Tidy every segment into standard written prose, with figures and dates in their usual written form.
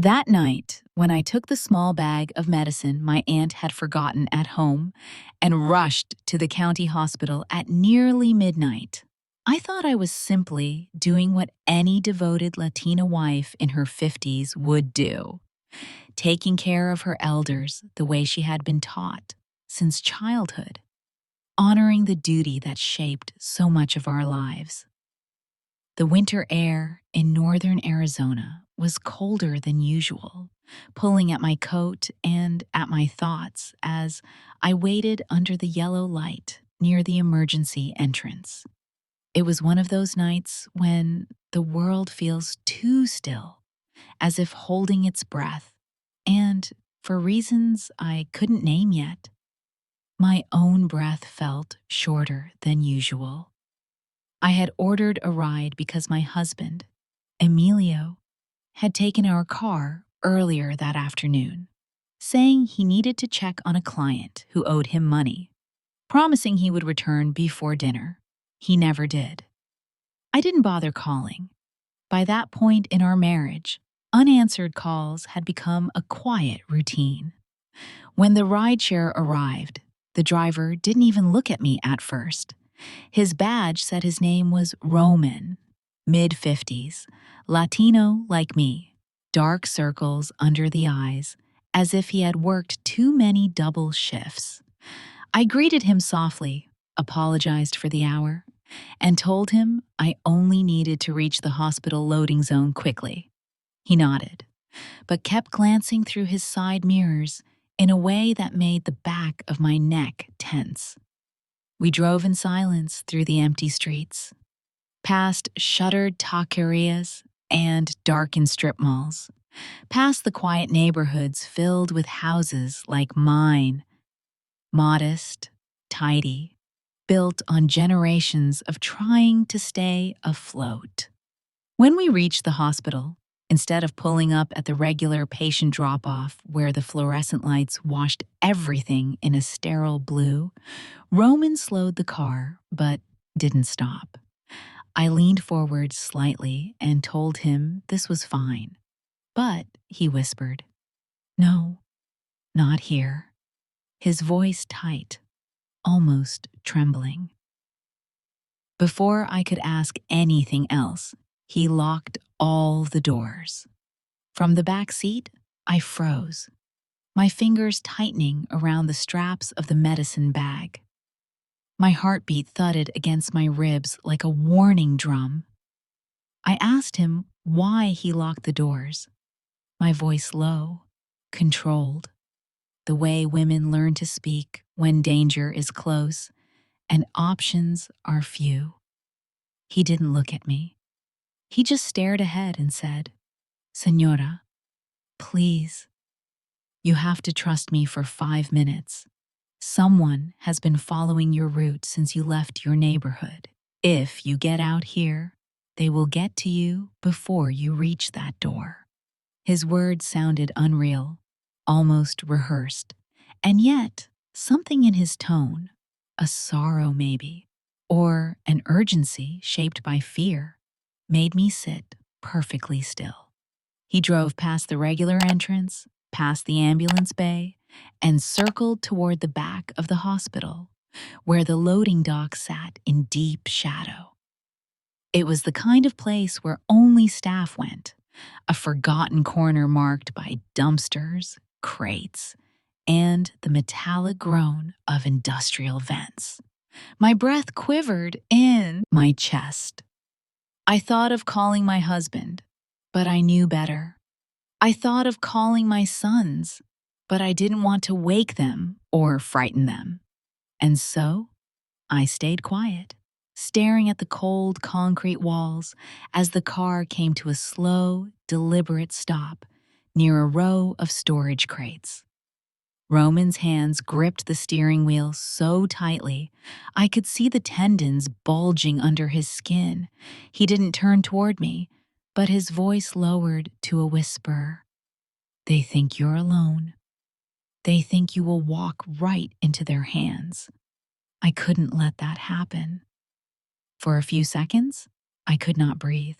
That night, when I took the small bag of medicine my aunt had forgotten at home and rushed to the county hospital at nearly midnight, I thought I was simply doing what any devoted Latina wife in her 50s would do, taking care of her elders the way she had been taught since childhood, honoring the duty that shaped so much of our lives. The winter air in northern Arizona was colder than usual, pulling at my coat and at my thoughts as I waited under the yellow light near the emergency entrance. It was one of those nights when the world feels too still, as if holding its breath, and for reasons I couldn't name yet, my own breath felt shorter than usual. I had ordered a ride because my husband, Emilio, had taken our car earlier that afternoon, saying he needed to check on a client who owed him money, promising he would return before dinner. He never did. I didn't bother calling. By that point in our marriage, unanswered calls had become a quiet routine. When the rideshare arrived, the driver didn't even look at me at first. His badge said his name was Roman, mid-50s, Latino like me, dark circles under the eyes, as if he had worked too many double shifts. I greeted him softly, apologized for the hour, and told him I only needed to reach the hospital loading zone quickly. He nodded, but kept glancing through his side mirrors in a way that made the back of my neck tense. We drove in silence through the empty streets, past shuttered taquerias and darkened strip malls, past the quiet neighborhoods filled with houses like mine, modest, tidy, built on generations of trying to stay afloat. When we reached the hospital, instead of pulling up at the regular patient drop-off where the fluorescent lights washed everything in a sterile blue, Roman slowed the car, but didn't stop. I leaned forward slightly and told him this was fine. But, he whispered, "No, not here." His voice tight, almost trembling. Before I could ask anything else, he locked all the doors. From the back seat, I froze, my fingers tightening around the straps of the medicine bag. My heartbeat thudded against my ribs like a warning drum. I asked him why he locked the doors, my voice low, controlled, the way women learn to speak when danger is close and options are few. He didn't look at me. He just stared ahead and said, "Señora, please, you have to trust me for 5 minutes. Someone has been following your route since you left your neighborhood. If you get out here, they will get to you before you reach that door." His words sounded unreal, almost rehearsed, and yet something in his tone, a sorrow maybe, or an urgency shaped by fear, made me sit perfectly still. He drove past the regular entrance, past the ambulance bay, and circled toward the back of the hospital, where the loading dock sat in deep shadow. It was the kind of place where only staff went, a forgotten corner marked by dumpsters, crates, and the metallic groan of industrial vents. My breath quivered in my chest. I thought of calling my husband, but I knew better. I thought of calling my sons, but I didn't want to wake them or frighten them. And so, I stayed quiet, staring at the cold concrete walls as the car came to a slow, deliberate stop near a row of storage crates. Roman's hands gripped the steering wheel so tightly, I could see the tendons bulging under his skin. He didn't turn toward me, but his voice lowered to a whisper. "They think you're alone. They think you will walk right into their hands." I couldn't let that happen. For a few seconds, I could not breathe.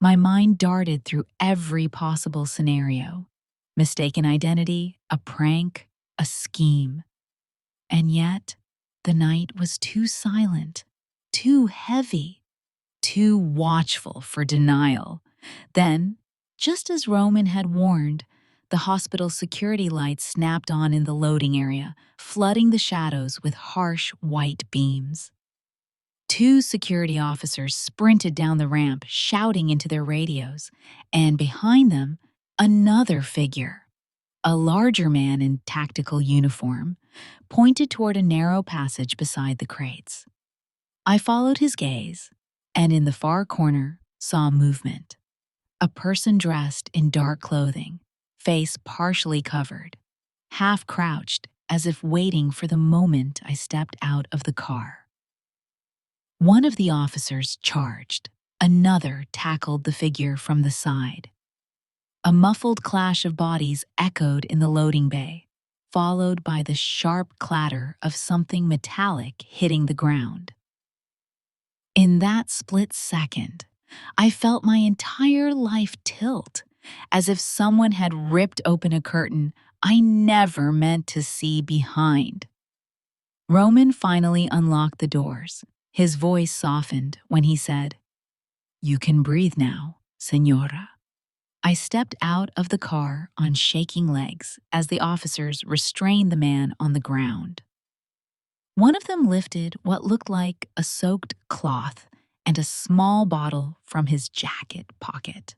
My mind darted through every possible scenario: mistaken identity, a prank, a scheme. And yet, the night was too silent, too heavy, too watchful for denial. Then, just as Roman had warned, the hospital security lights snapped on in the loading area, flooding the shadows with harsh white beams. Two security officers sprinted down the ramp, shouting into their radios, and behind them, another figure, a larger man in tactical uniform, pointed toward a narrow passage beside the crates. I followed his gaze, and in the far corner saw movement. A person dressed in dark clothing, face partially covered, half crouched as if waiting for the moment I stepped out of the car. One of the officers charged. Another tackled the figure from the side. A muffled clash of bodies echoed in the loading bay, followed by the sharp clatter of something metallic hitting the ground. In that split second, I felt my entire life tilt, as if someone had ripped open a curtain I never meant to see behind. Roman finally unlocked the doors. His voice softened when he said, "You can breathe now, Senora." I stepped out of the car on shaking legs as the officers restrained the man on the ground. One of them lifted what looked like a soaked cloth and a small bottle from his jacket pocket.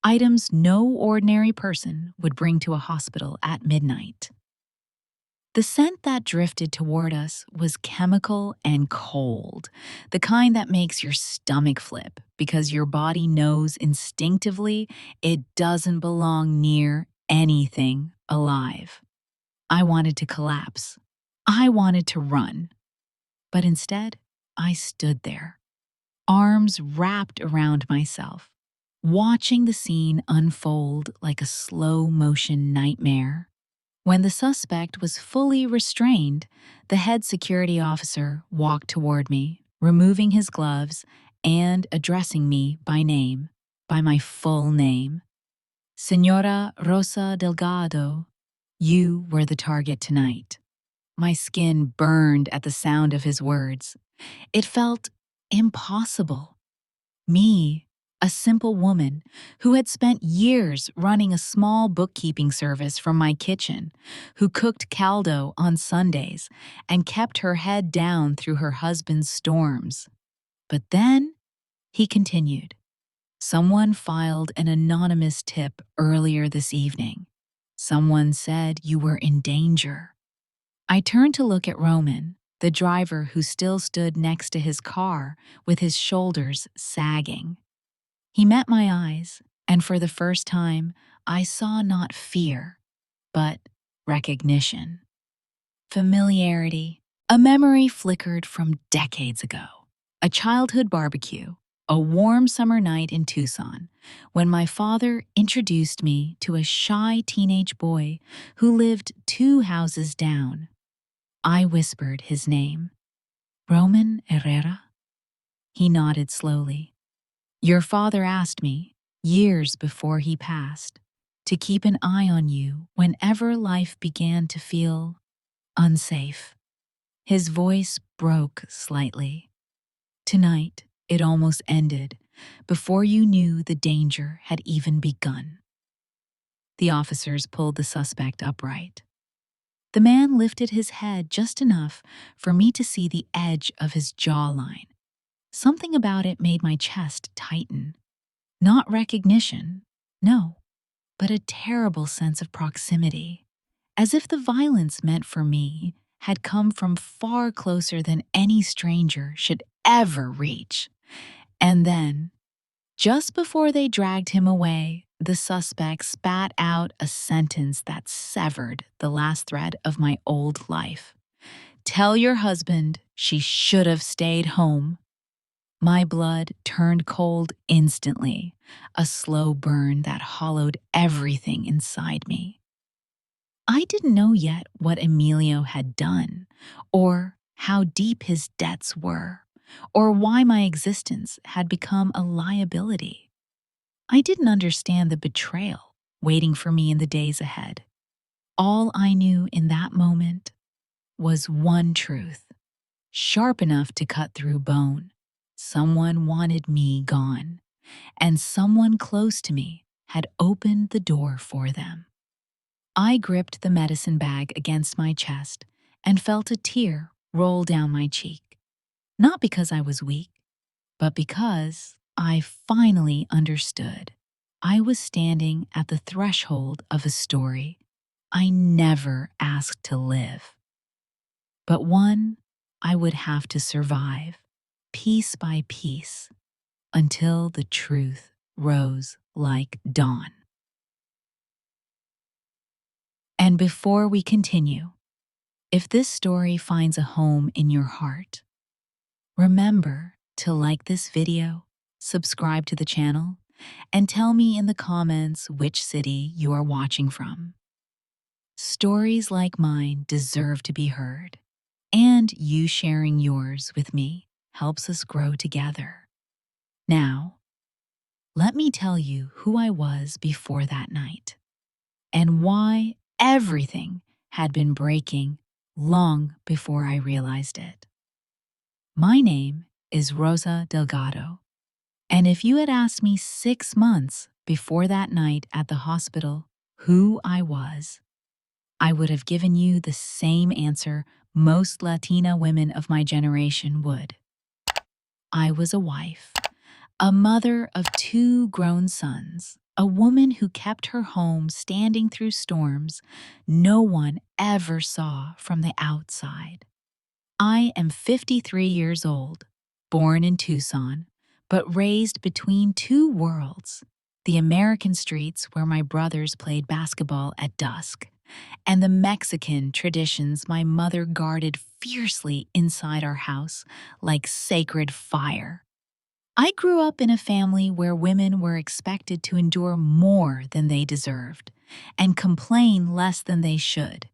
Items no ordinary person would bring to a hospital at midnight. The scent that drifted toward us was chemical and cold, the kind that makes your stomach flip because your body knows instinctively it doesn't belong near anything alive. I wanted to collapse. I wanted to run. But instead, I stood there, arms wrapped around myself, watching the scene unfold like a slow-motion nightmare. When the suspect was fully restrained, the head security officer walked toward me, removing his gloves and addressing me by name, by my full name. "Senora Rosa Delgado, you were the target tonight." My skin burned at the sound of his words. It felt impossible. Me, a simple woman who had spent years running a small bookkeeping service from my kitchen, who cooked caldo on Sundays and kept her head down through her husband's storms. But then, he continued, "Someone filed an anonymous tip earlier this evening. Someone said you were in danger." I turned to look at Roman, the driver who still stood next to his car with his shoulders sagging. He met my eyes, and for the first time, I saw not fear, but recognition. Familiarity. A memory flickered from decades ago. A childhood barbecue, a warm summer night in Tucson, when my father introduced me to a shy teenage boy who lived 2 houses down. I whispered his name. "Roman Herrera?" He nodded slowly. "Your father asked me, years before he passed, to keep an eye on you whenever life began to feel unsafe." His voice broke slightly. "Tonight, it almost ended before you knew the danger had even begun." The officers pulled the suspect upright. The man lifted his head just enough for me to see the edge of his jawline. Something about it made my chest tighten. Not recognition, no, but a terrible sense of proximity, as if the violence meant for me had come from far closer than any stranger should ever reach. And then, just before they dragged him away, the suspect spat out a sentence that severed the last thread of my old life. "Tell your husband she should have stayed home." My blood turned cold instantly, a slow burn that hollowed everything inside me. I didn't know yet what Emilio had done, or how deep his debts were, or why my existence had become a liability. I didn't understand the betrayal waiting for me in the days ahead. All I knew in that moment was one truth, sharp enough to cut through bone. Someone wanted me gone, and someone close to me had opened the door for them. I gripped the medicine bag against my chest and felt a tear roll down my cheek. Not because I was weak, but because I finally understood. I was standing at the threshold of a story I never asked to live, but one I would have to survive, piece by piece, until the truth rose like dawn. And before we continue, if this story finds a home in your heart, remember to like this video, subscribe to the channel, and tell me in the comments which city you are watching from. Stories like mine deserve to be heard, and you sharing yours with me helps us grow together. Now, let me tell you who I was before that night, and why everything had been breaking long before I realized it. My name is Rosa Delgado, and if you had asked me 6 months before that night at the hospital who I was, I would have given you the same answer most Latina women of my generation would. I was a wife, a mother of 2 grown sons, a woman who kept her home standing through storms no one ever saw from the outside. I am 53 years old, born in Tucson, but raised between 2 worlds, the American streets where my brothers played basketball at dusk, and the Mexican traditions my mother guarded fiercely inside our house like sacred fire. I grew up in a family where women were expected to endure more than they deserved and complain less than they should.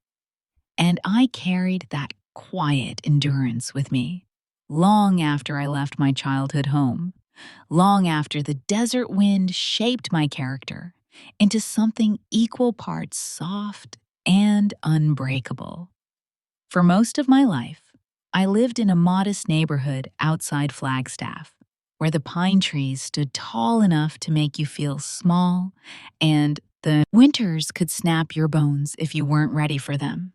And I carried that quiet endurance with me long after I left my childhood home, long after the desert wind shaped my character into something equal parts soft and unbreakable. For most of my life, I lived in a modest neighborhood outside Flagstaff, where the pine trees stood tall enough to make you feel small, and the winters could snap your bones if you weren't ready for them.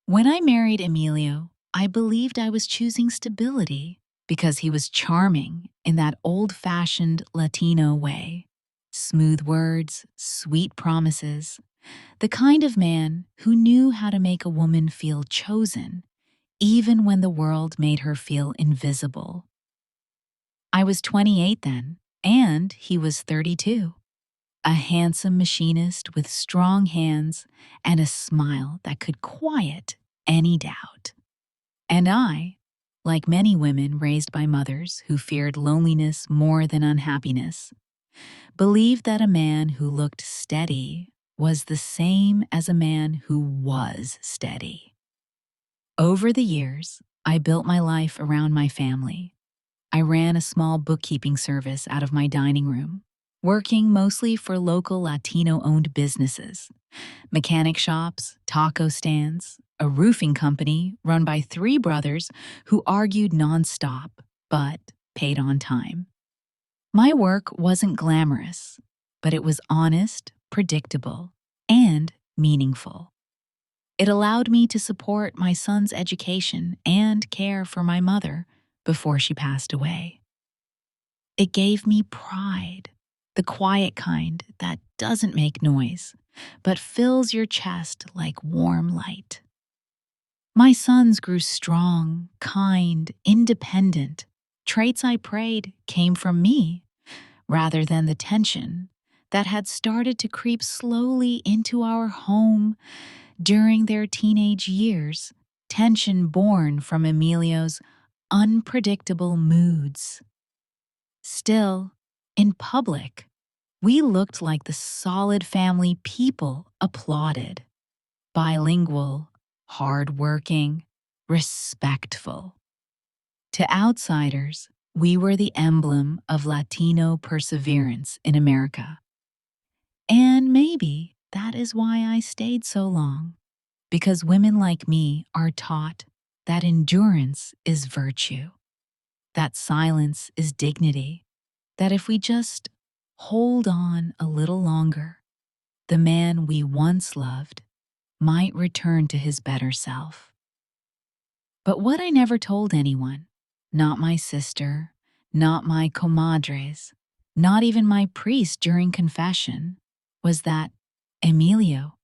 When I married Emilio, I believed I was choosing stability because he was charming in that old-fashioned Latino way. Smooth words, sweet promises, the kind of man who knew how to make a woman feel chosen, even when the world made her feel invisible. I was 28 then, and he was 32. A handsome machinist with strong hands and a smile that could quiet any doubt. And I, like many women raised by mothers who feared loneliness more than unhappiness, believed that a man who looked steady was the same as a man who was steady. Over the years, I built my life around my family. I ran a small bookkeeping service out of my dining room, working mostly for local Latino-owned businesses, mechanic shops, taco stands, a roofing company run by 3 brothers who argued nonstop but paid on time. My work wasn't glamorous, but it was honest, predictable, and meaningful. It allowed me to support my son's education and care for my mother before she passed away. It gave me pride, the quiet kind that doesn't make noise, but fills your chest like warm light. My sons grew strong, kind, independent. Traits I prayed came from me, rather than the tension that had started to creep slowly into our home during their teenage years, tension born from Emilio's unpredictable moods. Still, in public, we looked like the solid family people applauded. Bilingual, hardworking, respectful. To outsiders, We were the emblem of Latino perseverance in America. And maybe that is why I stayed so long, because women like me are taught that endurance is virtue, that silence is dignity, that if we just hold on a little longer, the man we once loved might return to his better self. But what I never told anyone, not my sister, not my comadres, not even my priest during confession, was that Emilio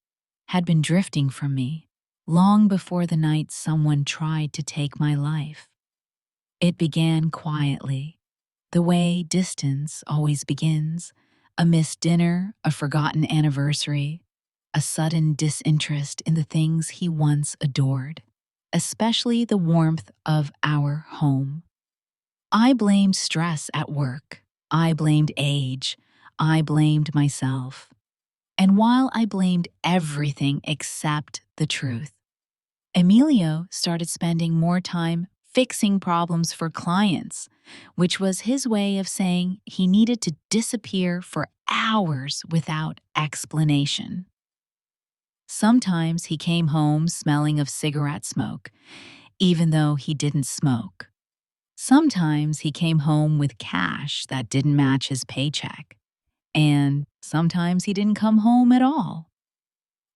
had been drifting from me long before the night someone tried to take my life. It began quietly, the way distance always begins: a missed dinner, a forgotten anniversary, a sudden disinterest in the things he once adored, especially the warmth of our home. I blamed stress at work. I blamed age. I blamed myself. And while I blamed everything except the truth, Emilio started spending more time fixing problems for clients, which was his way of saying he needed to disappear for hours without explanation. Sometimes he came home smelling of cigarette smoke, even though he didn't smoke. Sometimes he came home with cash that didn't match his paycheck. And sometimes he didn't come home at all.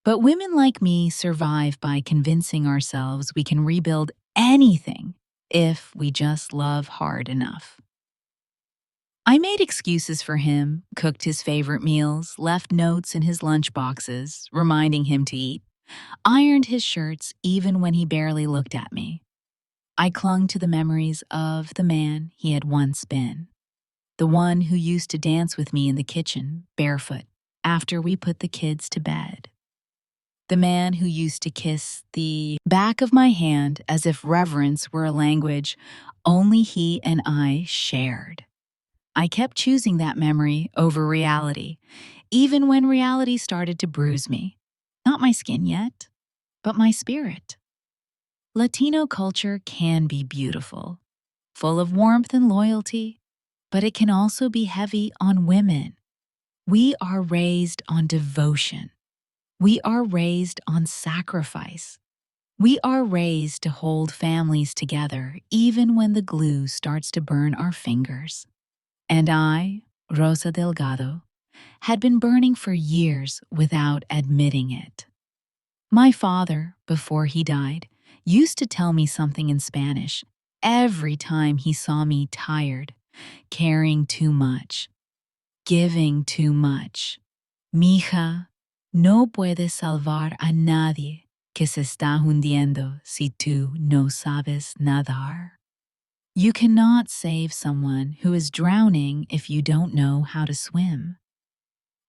But women like me survive by convincing ourselves we can rebuild anything if we just love hard enough. I made excuses for him, cooked his favorite meals, left notes in his lunch boxes, reminding him to eat, ironed his shirts even when he barely looked at me. I clung to the memories of the man he had once been, the one who used to dance with me in the kitchen, barefoot, after we put the kids to bed. The man who used to kiss the back of my hand as if reverence were a language only he and I shared. I kept choosing that memory over reality, even when reality started to bruise me. Not my skin yet, but my spirit. Latino culture can be beautiful, full of warmth and loyalty, but it can also be heavy on women. We are raised on devotion. We are raised on sacrifice. We are raised to hold families together even when the glue starts to burn our fingers. And I, Rosa Delgado, had been burning for years without admitting it. My father, before he died, used to tell me something in Spanish every time he saw me tired, caring too much, giving too much. Mija, no puedes salvar a nadie que se está hundiendo si tú no sabes nadar. You cannot save someone who is drowning if you don't know how to swim.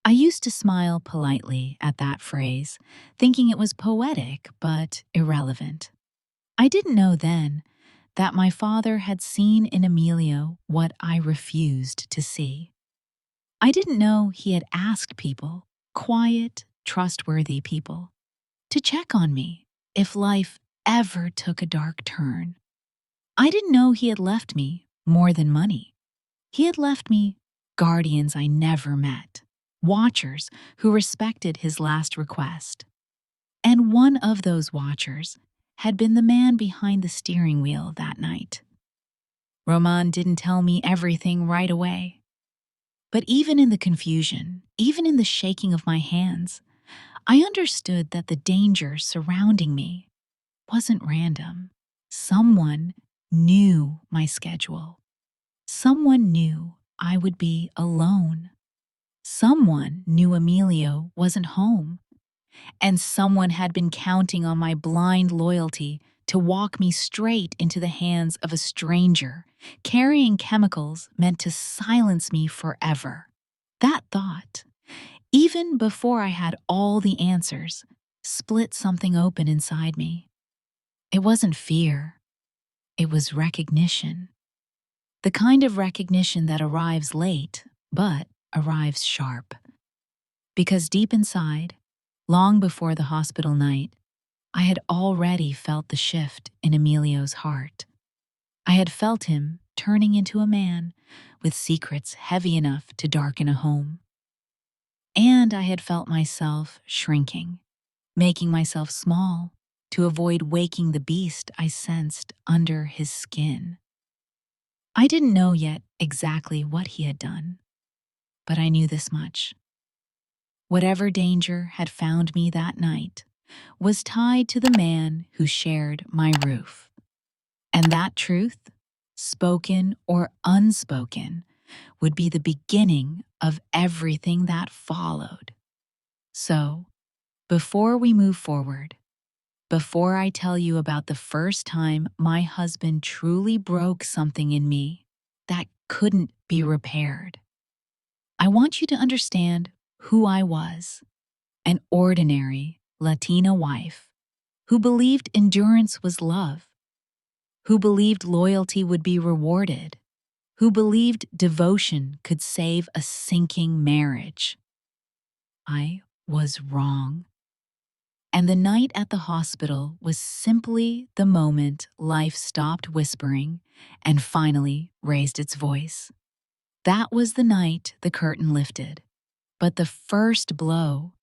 I used to smile politely at that phrase, thinking it was poetic but irrelevant. I didn't know then that my father had seen in Emilio what I refused to see. I didn't know he had asked people, quiet, trustworthy people, to check on me if life ever took a dark turn. I didn't know he had left me more than money. He had left me guardians I never met, watchers who respected his last request. And one of those watchers had been the man behind the steering wheel that night. Roman didn't tell me everything right away. But even in the confusion, even in the shaking of my hands, I understood that the danger surrounding me wasn't random. Someone knew my schedule. Someone knew I would be alone. Someone knew Emilio wasn't home. And someone had been counting on my blind loyalty to walk me straight into the hands of a stranger, carrying chemicals meant to silence me forever. That thought, even before I had all the answers, split something open inside me. It wasn't fear. It was recognition. The kind of recognition that arrives late, but arrives sharp. Because deep inside, long before the hospital night, I had already felt the shift in Emilio's heart. I had felt him turning into a man with secrets heavy enough to darken a home. And I had felt myself shrinking, making myself small to avoid waking the beast I sensed under his skin. I didn't know yet exactly what he had done, but I knew this much. Whatever danger had found me that night was tied to the man who shared my roof. And that truth, spoken or unspoken, would be the beginning of everything that followed. So, before we move forward, before I tell you about the first time my husband truly broke something in me that couldn't be repaired, I want you to understand who I was, an ordinary Latina wife who believed endurance was love, who believed loyalty would be rewarded, who believed devotion could save a sinking marriage. I was wrong. And the night at the hospital was simply the moment life stopped whispering and finally raised its voice. That was the night the curtain lifted. But the first blow,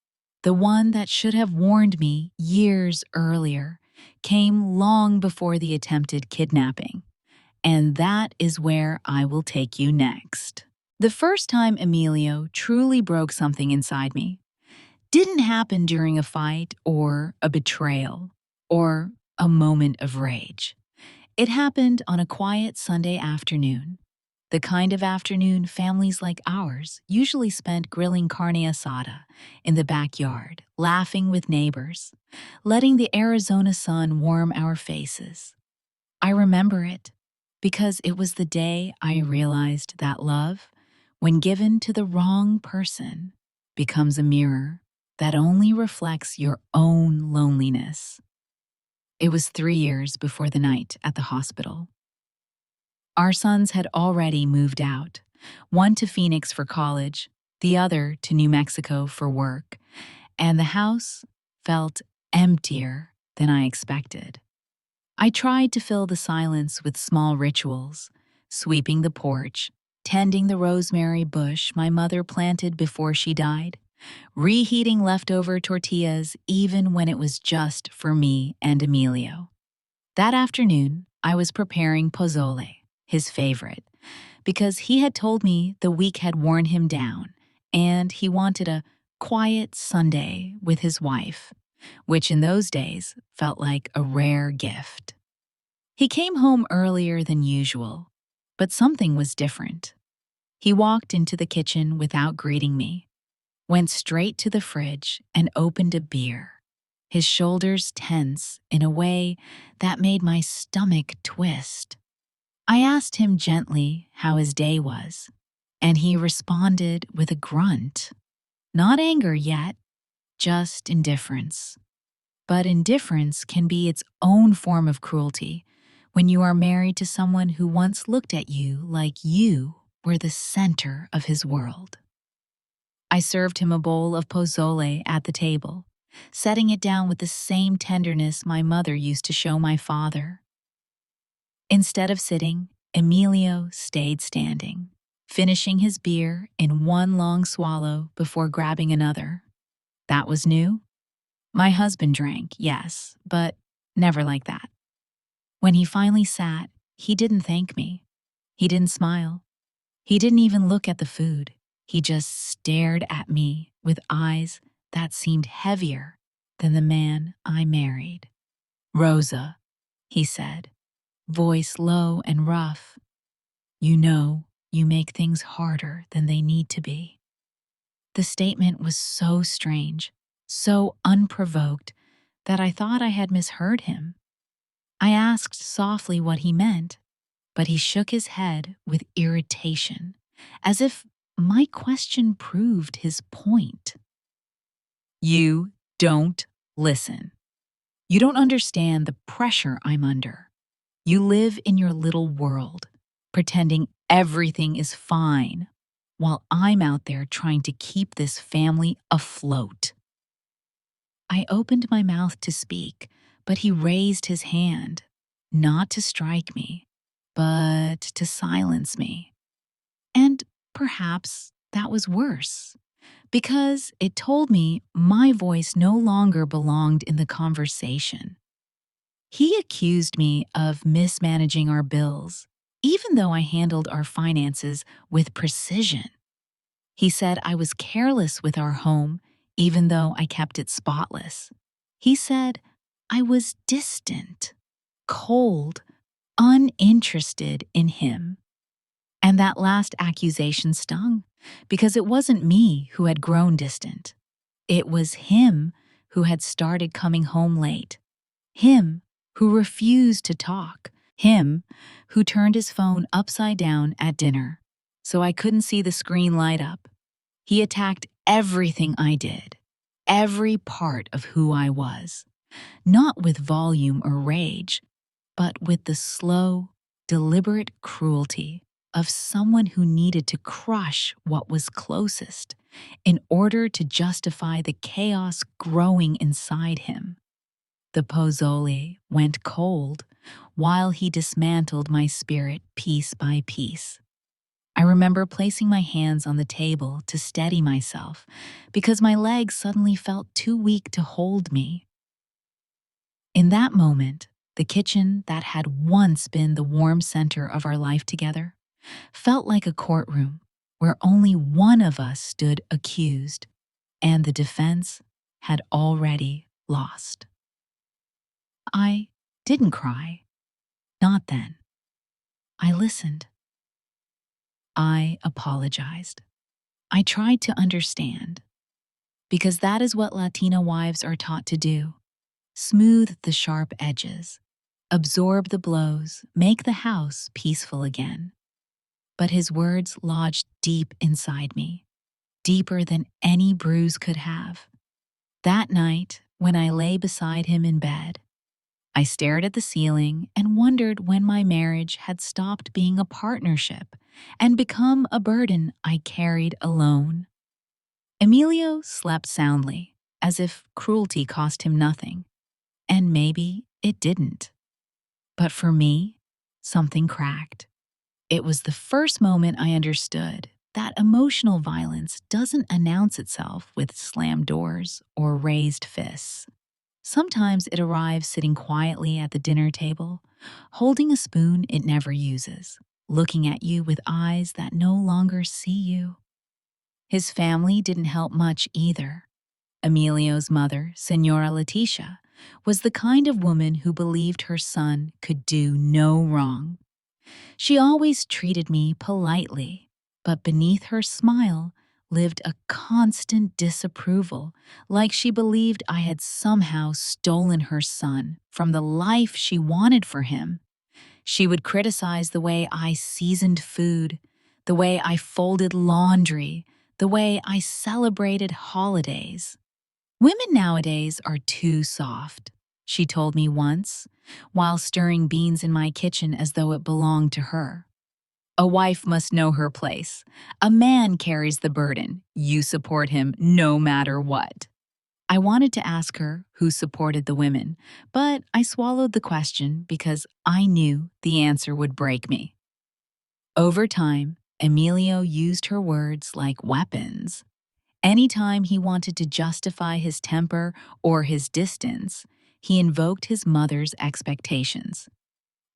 the one that should have warned me years earlier, came long before the attempted kidnapping. And that is where I will take you next. The first time Emilio truly broke something inside me didn't happen during a fight or a betrayal or a moment of rage. It happened on a quiet Sunday afternoon, the kind of afternoon families like ours usually spent grilling carne asada in the backyard, laughing with neighbors, letting the Arizona sun warm our faces. I remember it because it was the day I realized that love, when given to the wrong person, becomes a mirror that only reflects your own loneliness. It was 3 years before the night at the hospital. Our sons had already moved out, one to Phoenix for college, the other to New Mexico for work, and the house felt emptier than I expected. I tried to fill the silence with small rituals, sweeping the porch, tending the rosemary bush my mother planted before she died, reheating leftover tortillas even when it was just for me and Emilio. That afternoon, I was preparing pozole, his favorite, because he had told me the week had worn him down and he wanted a quiet Sunday with his wife, which in those days felt like a rare gift. He came home earlier than usual, but something was different. He walked into the kitchen without greeting me, went straight to the fridge and opened a beer, his shoulders tense in a way that made my stomach twist. I asked him gently how his day was, and he responded with a grunt. Not anger yet, just indifference. But indifference can be its own form of cruelty when you are married to someone who once looked at you like you were the center of his world. I served him a bowl of pozole at the table, setting it down with the same tenderness my mother used to show my father. Instead of sitting, Emilio stayed standing, finishing his beer in one long swallow before grabbing another. That was new. My husband drank, yes, but never like that. When he finally sat, he didn't thank me. He didn't smile. He didn't even look at the food. He just stared at me with eyes that seemed heavier than the man I married. "Rosa," he said, voice low and rough, "you know you make things harder than they need to be." The statement was so strange, so unprovoked, that I thought I had misheard him. I asked softly what he meant, but he shook his head with irritation, as if my question proved his point. "You don't listen. You don't understand the pressure I'm under. You live in your little world, pretending everything is fine, while I'm out there trying to keep this family afloat." I opened my mouth to speak, but he raised his hand, not to strike me, but to silence me. And perhaps that was worse, because it told me my voice no longer belonged in the conversation. He accused me of mismanaging our bills, even though I handled our finances with precision. He said I was careless with our home, even though I kept it spotless. He said I was distant, cold, uninterested in him. And that last accusation stung, because it wasn't me who had grown distant. It was him who had started coming home late. Him who refused to talk. Him who turned his phone upside down at dinner so I couldn't see the screen light up. He attacked everything I did, every part of who I was, not with volume or rage, but with the slow, deliberate cruelty of someone who needed to crush what was closest in order to justify the chaos growing inside him. The pozole went cold while he dismantled my spirit piece by piece. I remember placing my hands on the table to steady myself because my legs suddenly felt too weak to hold me. In that moment, the kitchen that had once been the warm center of our life together felt like a courtroom where only one of us stood accused, and the defense had already lost. I didn't cry, not then. I listened. I apologized. I tried to understand, because that is what Latina wives are taught to do. Smooth the sharp edges, absorb the blows, make the house peaceful again. But his words lodged deep inside me, deeper than any bruise could have. That night, when I lay beside him in bed, I stared at the ceiling and wondered when my marriage had stopped being a partnership and become a burden I carried alone. Emilio slept soundly, as if cruelty cost him nothing. And maybe it didn't. But for me, something cracked. It was the first moment I understood that emotional violence doesn't announce itself with slammed doors or raised fists. Sometimes it arrives sitting quietly at the dinner table, holding a spoon it never uses, looking at you with eyes that no longer see you. His family didn't help much either. Emilio's mother, Senora Leticia, was the kind of woman who believed her son could do no wrong. She always treated me politely, but beneath her smile lived a constant disapproval, like she believed I had somehow stolen her son from the life she wanted for him. She would criticize the way I seasoned food, the way I folded laundry, the way I celebrated holidays. Women nowadays are too soft, she told me once, while stirring beans in my kitchen as though it belonged to her. A wife must know her place. A man carries the burden. You support him no matter what. I wanted to ask her who supported the women, but I swallowed the question because I knew the answer would break me. Over time, Emilio used her words like weapons. Anytime he wanted to justify his temper or his distance, he invoked his mother's expectations.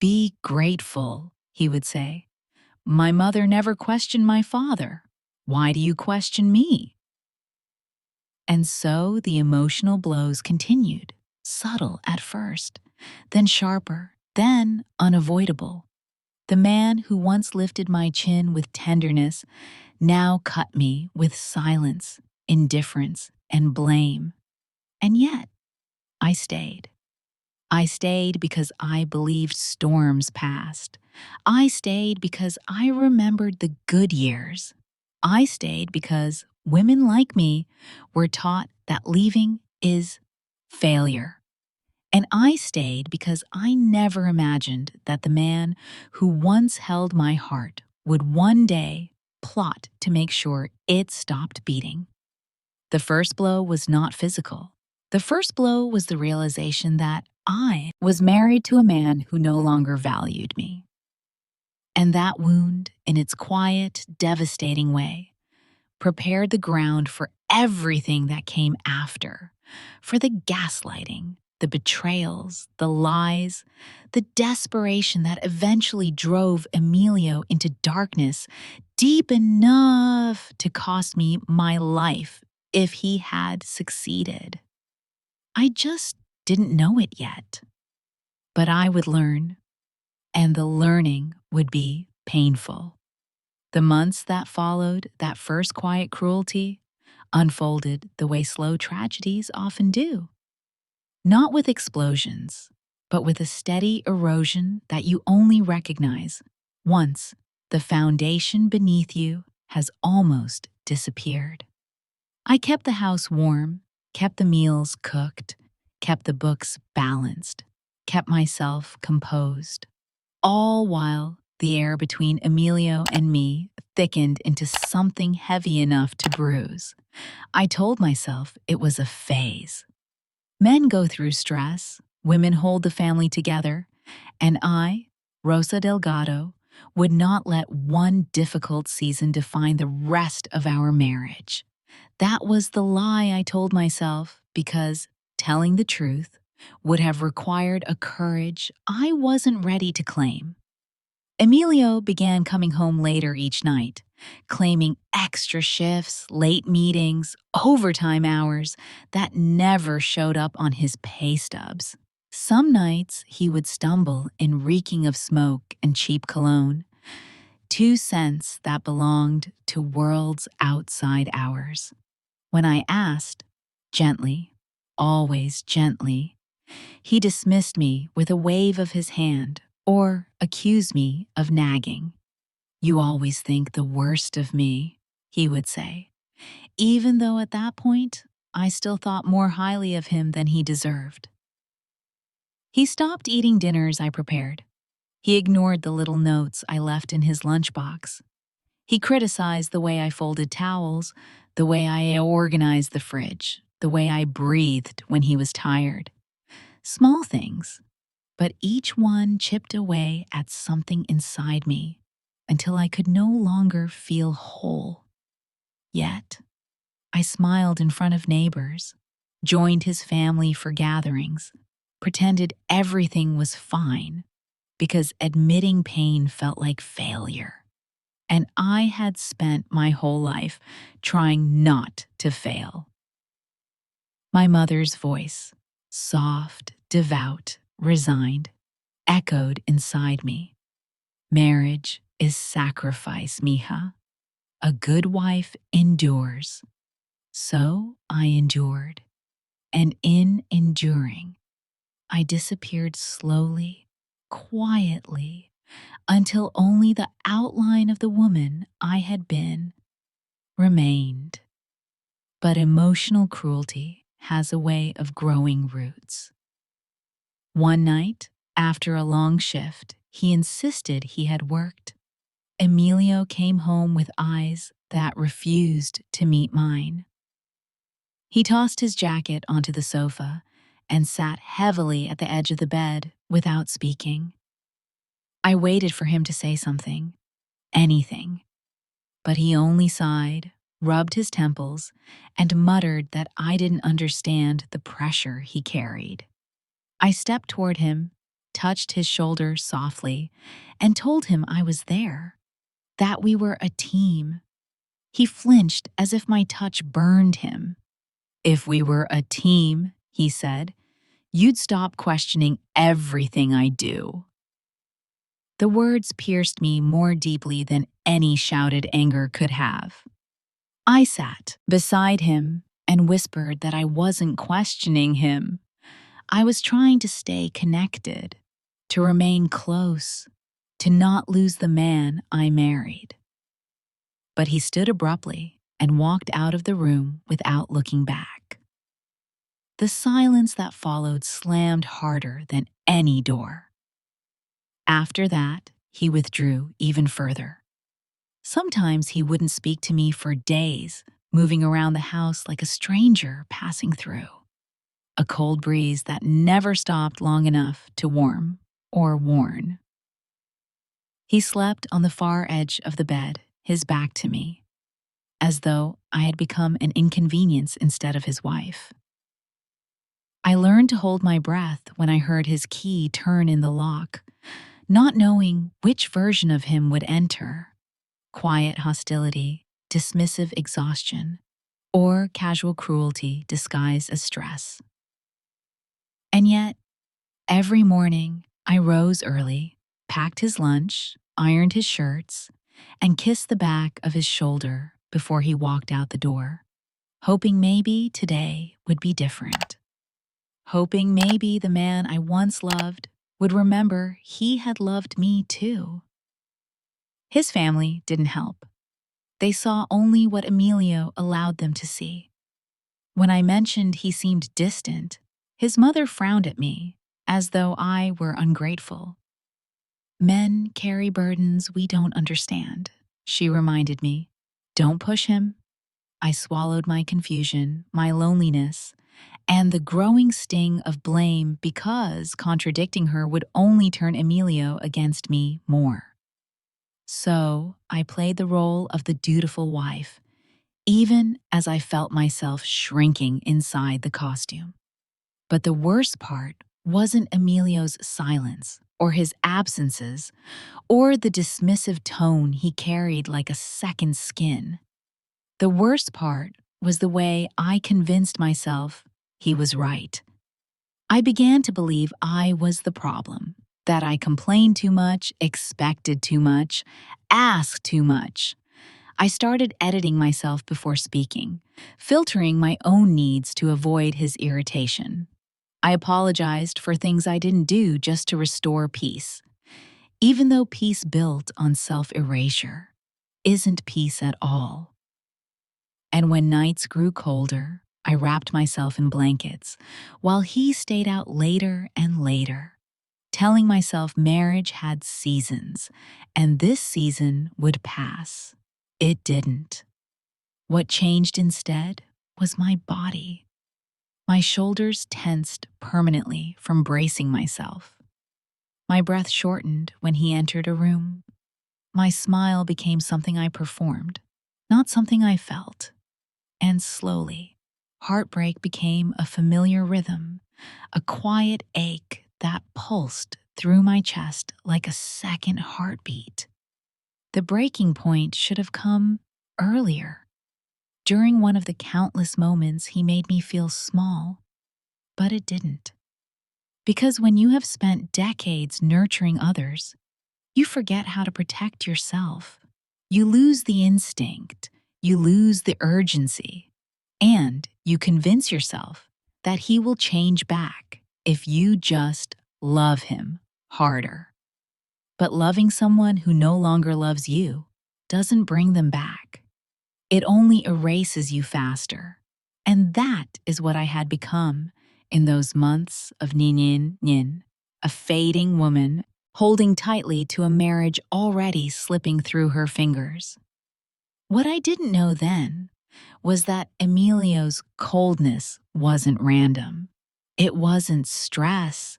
"Be grateful," he would say. "My mother never questioned my father. Why do you question me?" And so the emotional blows continued, subtle at first, then sharper, then unavoidable. The man who once lifted my chin with tenderness now cut me with silence, indifference, and blame. And yet, I stayed. I stayed because I believed storms passed. I stayed because I remembered the good years. I stayed because women like me were taught that leaving is failure. And I stayed because I never imagined that the man who once held my heart would one day plot to make sure it stopped beating. The first blow was not physical. The first blow was the realization that I was married to a man who no longer valued me. And that wound, in its quiet, devastating way, prepared the ground for everything that came after, for the gaslighting, the betrayals, the lies, the desperation that eventually drove Emilio into darkness deep enough to cost me my life if he had succeeded. I just didn't know it yet. But I would learn, and the learning would be painful. The months that followed that first quiet cruelty unfolded the way slow tragedies often do. Not with explosions, but with a steady erosion that you only recognize once the foundation beneath you has almost disappeared. I kept the house warm, kept the meals cooked, kept the books balanced, kept myself composed, all while the air between Emilio and me thickened into something heavy enough to bruise. I told myself it was a phase. Men go through stress, women hold the family together, and I, Rosa Delgado, would not let one difficult season define the rest of our marriage. That was the lie I told myself because telling the truth would have required a courage I wasn't ready to claim. Emilio began coming home later each night, claiming extra shifts, late meetings, overtime hours that never showed up on his pay stubs. Some nights he would stumble in reeking of smoke and cheap cologne, 2 cents that belonged to worlds outside ours. When I asked, gently, always gently, he dismissed me with a wave of his hand or accused me of nagging. "You always think the worst of me," he would say, even though at that point I still thought more highly of him than he deserved. He stopped eating dinners I prepared. He ignored the little notes I left in his lunchbox. He criticized the way I folded towels, the way I organized the fridge, the way I breathed when he was tired. Small things, but each one chipped away at something inside me until I could no longer feel whole. Yet, I smiled in front of neighbors, joined his family for gatherings, pretended everything was fine because admitting pain felt like failure. And I had spent my whole life trying not to fail. My mother's voice, soft, devout, resigned, echoed inside me. "Marriage is sacrifice, mija. A good wife endures." So I endured, and in enduring, I disappeared slowly, quietly, until only the outline of the woman I had been remained. But emotional cruelty has a way of growing roots. One night, after a long shift, he insisted he had worked. Emilio came home with eyes that refused to meet mine. He tossed his jacket onto the sofa and sat heavily at the edge of the bed without speaking. I waited for him to say something, anything, but he only sighed, rubbed his temples, and muttered that I didn't understand the pressure he carried. I stepped toward him, touched his shoulder softly, and told him I was there, that we were a team. He flinched as if my touch burned him. "If we were a team," he said, "you'd stop questioning everything I do." The words pierced me more deeply than any shouted anger could have. I sat beside him and whispered that I wasn't questioning him. I was trying to stay connected, to remain close, to not lose the man I married. But he stood abruptly and walked out of the room without looking back. The silence that followed slammed harder than any door. After that, he withdrew even further. Sometimes he wouldn't speak to me for days, moving around the house like a stranger passing through. A cold breeze that never stopped long enough to warm or warn. He slept on the far edge of the bed, his back to me, as though I had become an inconvenience instead of his wife. I learned to hold my breath when I heard his key turn in the lock, not knowing which version of him would enter: quiet hostility, dismissive exhaustion, or casual cruelty disguised as stress. And yet, every morning, I rose early, packed his lunch, ironed his shirts, and kissed the back of his shoulder before he walked out the door, hoping maybe today would be different. Hoping maybe the man I once loved would remember he had loved me too. His family didn't help. They saw only what Emilio allowed them to see. When I mentioned he seemed distant, his mother frowned at me, as though I were ungrateful. "Men carry burdens we don't understand," she reminded me. "Don't push him." I swallowed my confusion, my loneliness, and the growing sting of blame because contradicting her would only turn Emilio against me more. So I played the role of the dutiful wife, even as I felt myself shrinking inside the costume. But the worst part wasn't Emilio's silence or his absences or the dismissive tone he carried like a second skin. The worst part was the way I convinced myself he was right. I began to believe I was the problem, that I complained too much, expected too much, asked too much. I started editing myself before speaking, filtering my own needs to avoid his irritation. I apologized for things I didn't do just to restore peace, even though peace built on self-erasure isn't peace at all. And when nights grew colder, I wrapped myself in blankets, while he stayed out later and later, telling myself marriage had seasons, and this season would pass. It didn't. What changed instead was my body. My shoulders tensed permanently from bracing myself. My breath shortened when he entered a room. My smile became something I performed, not something I felt. And slowly, heartbreak became a familiar rhythm, a quiet ache that pulsed through my chest like a second heartbeat. The breaking point should have come earlier, during one of the countless moments he made me feel small, but it didn't. Because when you have spent decades nurturing others, you forget how to protect yourself. You lose the instinct, you lose the urgency, and you convince yourself that he will change back if you just love him harder. But loving someone who no longer loves you doesn't bring them back. It only erases you faster. And that is what I had become in those months of nin, a fading woman holding tightly to a marriage already slipping through her fingers. What I didn't know then was that Emilio's coldness wasn't random. It wasn't stress.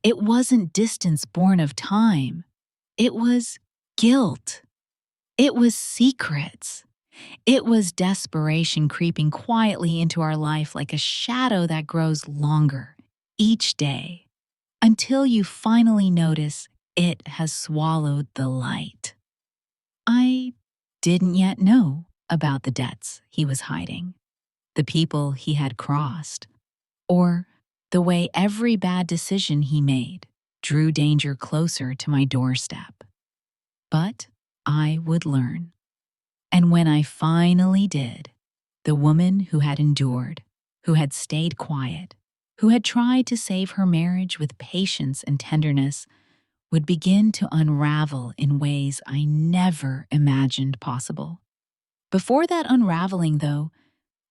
It wasn't distance born of time. It was guilt. It was secrets. It was desperation creeping quietly into our life like a shadow that grows longer each day until you finally notice it has swallowed the light. I didn't yet know about the debts he was hiding, the people he had crossed, or the way every bad decision he made drew danger closer to my doorstep. But I would learn. And when I finally did, the woman who had endured, who had stayed quiet, who had tried to save her marriage with patience and tenderness, would begin to unravel in ways I never imagined possible. Before that unraveling, though,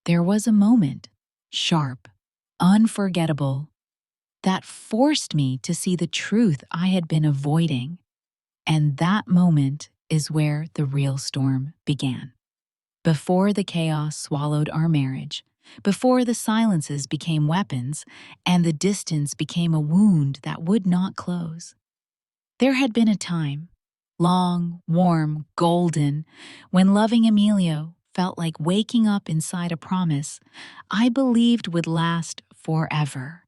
there was a moment, sharp, unforgettable, that forced me to see the truth I had been avoiding. And that moment is where the real storm began. Before the chaos swallowed our marriage, before the silences became weapons and the distance became a wound that would not close, there had been a time, long, warm, golden, when loving Emilio felt like waking up inside a promise I believed would last forever.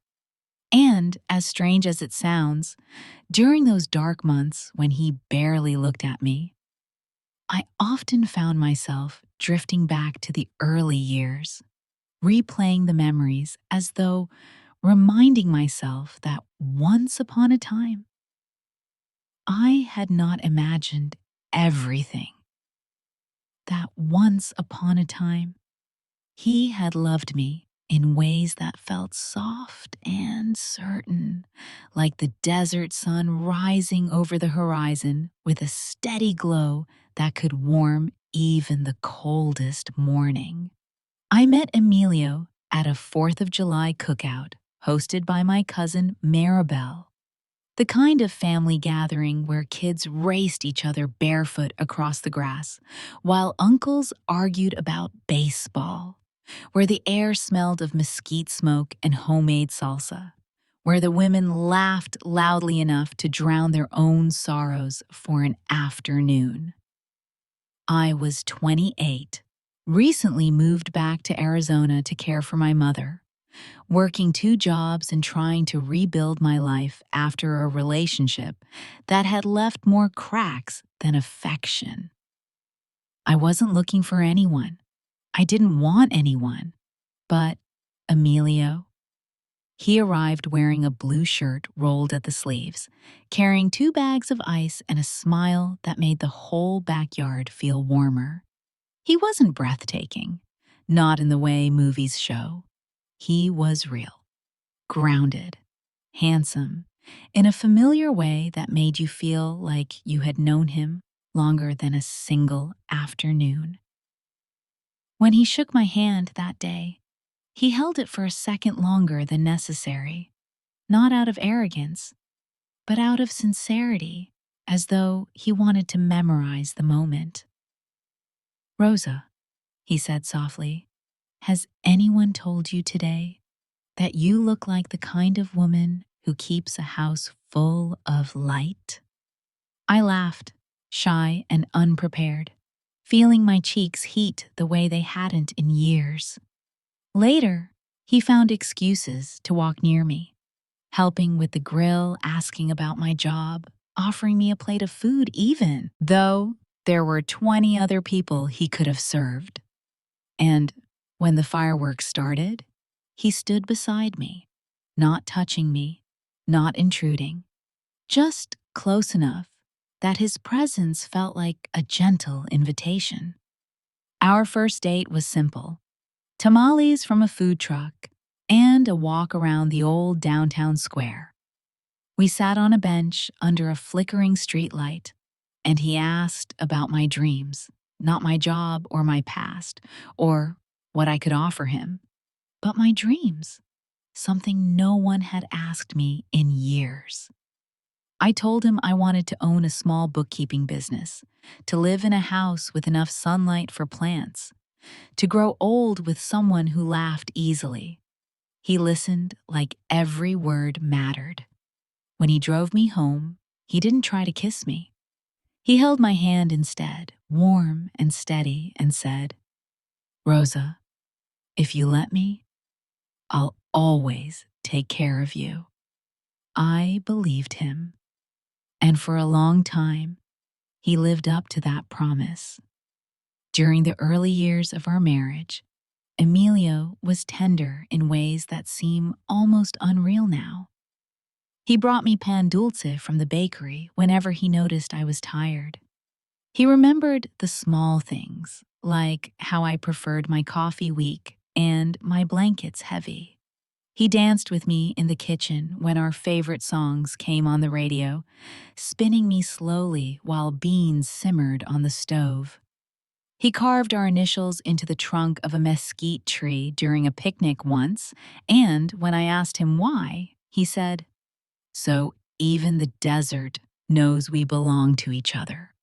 And, as strange as it sounds, during those dark months when he barely looked at me, I often found myself drifting back to the early years, replaying the memories as though reminding myself that once upon a time, I had not imagined everything. That once upon a time, he had loved me in ways that felt soft and certain, like the desert sun rising over the horizon with a steady glow that could warm even the coldest morning. I met Emilio at a 4th of July cookout hosted by my cousin Maribel, the kind of family gathering where kids raced each other barefoot across the grass, while uncles argued about baseball, where the air smelled of mesquite smoke and homemade salsa, where the women laughed loudly enough to drown their own sorrows for an afternoon. I was 28, recently moved back to Arizona to care for my mother, working 2 jobs and trying to rebuild my life after a relationship that had left more cracks than affection. I wasn't looking for anyone. I didn't want anyone. But Emilio? He arrived wearing a blue shirt rolled at the sleeves, carrying 2 bags of ice and a smile that made the whole backyard feel warmer. He wasn't breathtaking, not in the way movies show. He was real, grounded, handsome, in a familiar way that made you feel like you had known him longer than a single afternoon. When he shook my hand that day, he held it for a second longer than necessary, not out of arrogance, but out of sincerity, as though he wanted to memorize the moment. "Rosa," he said softly, "has anyone told you today that you look like the kind of woman who keeps a house full of light?" I laughed, shy and unprepared, feeling my cheeks heat the way they hadn't in years. Later, he found excuses to walk near me, helping with the grill, asking about my job, offering me a plate of food even, though there were 20 other people he could have served. And when the fireworks started, he stood beside me, not touching me, not intruding, just close enough that his presence felt like a gentle invitation. Our first date was simple: tamales from a food truck and a walk around the old downtown square. We sat on a bench under a flickering streetlight, and he asked about my dreams, not my job or my past, or what I could offer him, but my dreams, something no one had asked me in years. I told him I wanted to own a small bookkeeping business, to live in a house with enough sunlight for plants, to grow old with someone who laughed easily. He listened like every word mattered. When he drove me home, he didn't try to kiss me. He held my hand instead, warm and steady, and said, "Rosa, if you let me, I'll always take care of you." I believed him, and for a long time, he lived up to that promise. During the early years of our marriage, Emilio was tender in ways that seem almost unreal now. He brought me pan dulce from the bakery whenever he noticed I was tired. He remembered the small things, like how I preferred my coffee weak and my blankets heavy. He danced with me in the kitchen when our favorite songs came on the radio, spinning me slowly while beans simmered on the stove. He carved our initials into the trunk of a mesquite tree during a picnic once, and when I asked him why, he said, "So even the desert knows we belong to each other."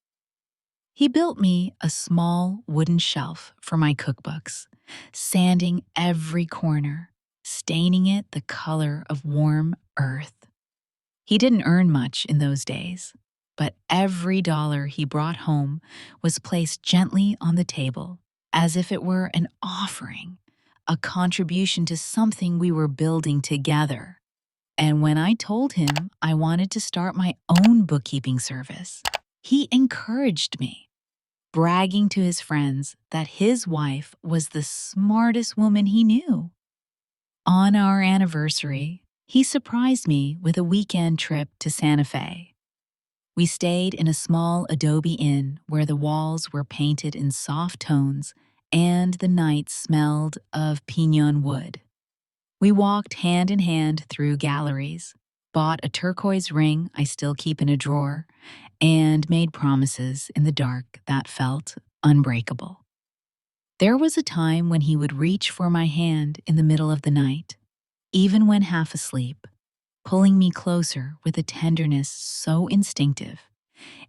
He built me a small wooden shelf for my cookbooks, sanding every corner, staining it the color of warm earth. He didn't earn much in those days, but every dollar he brought home was placed gently on the table, as if it were an offering, a contribution to something we were building together. And when I told him I wanted to start my own bookkeeping service, he encouraged me, bragging to his friends that his wife was the smartest woman he knew. On our anniversary, he surprised me with a weekend trip to Santa Fe. We stayed in a small adobe inn where the walls were painted in soft tones and the night smelled of piñon wood. We walked hand in hand through galleries, bought a turquoise ring I still keep in a drawer, and made promises in the dark that felt unbreakable. There was a time when he would reach for my hand in the middle of the night, even when half asleep, pulling me closer with a tenderness so instinctive.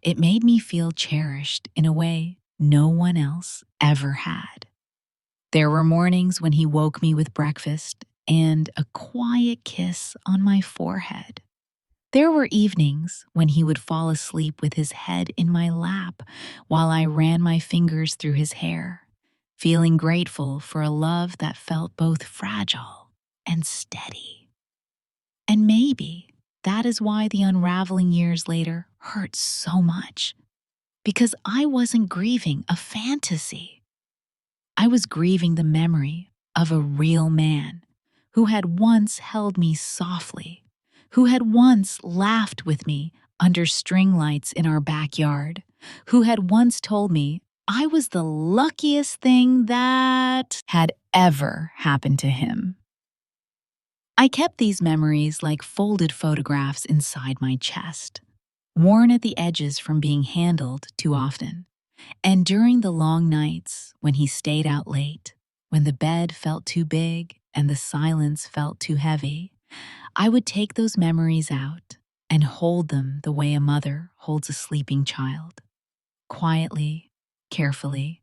It made me feel cherished in a way no one else ever had. There were mornings when he woke me with breakfast and a quiet kiss on my forehead. There were evenings when he would fall asleep with his head in my lap while I ran my fingers through his hair, feeling grateful for a love that felt both fragile and steady. And maybe that is why the unraveling years later hurt so much, because I wasn't grieving a fantasy. I was grieving the memory of a real man who had once held me softly, who had once laughed with me under string lights in our backyard, who had once told me I was the luckiest thing that had ever happened to him. I kept these memories like folded photographs inside my chest, worn at the edges from being handled too often. And during the long nights when he stayed out late, when the bed felt too big and the silence felt too heavy, I would take those memories out and hold them the way a mother holds a sleeping child, quietly, carefully,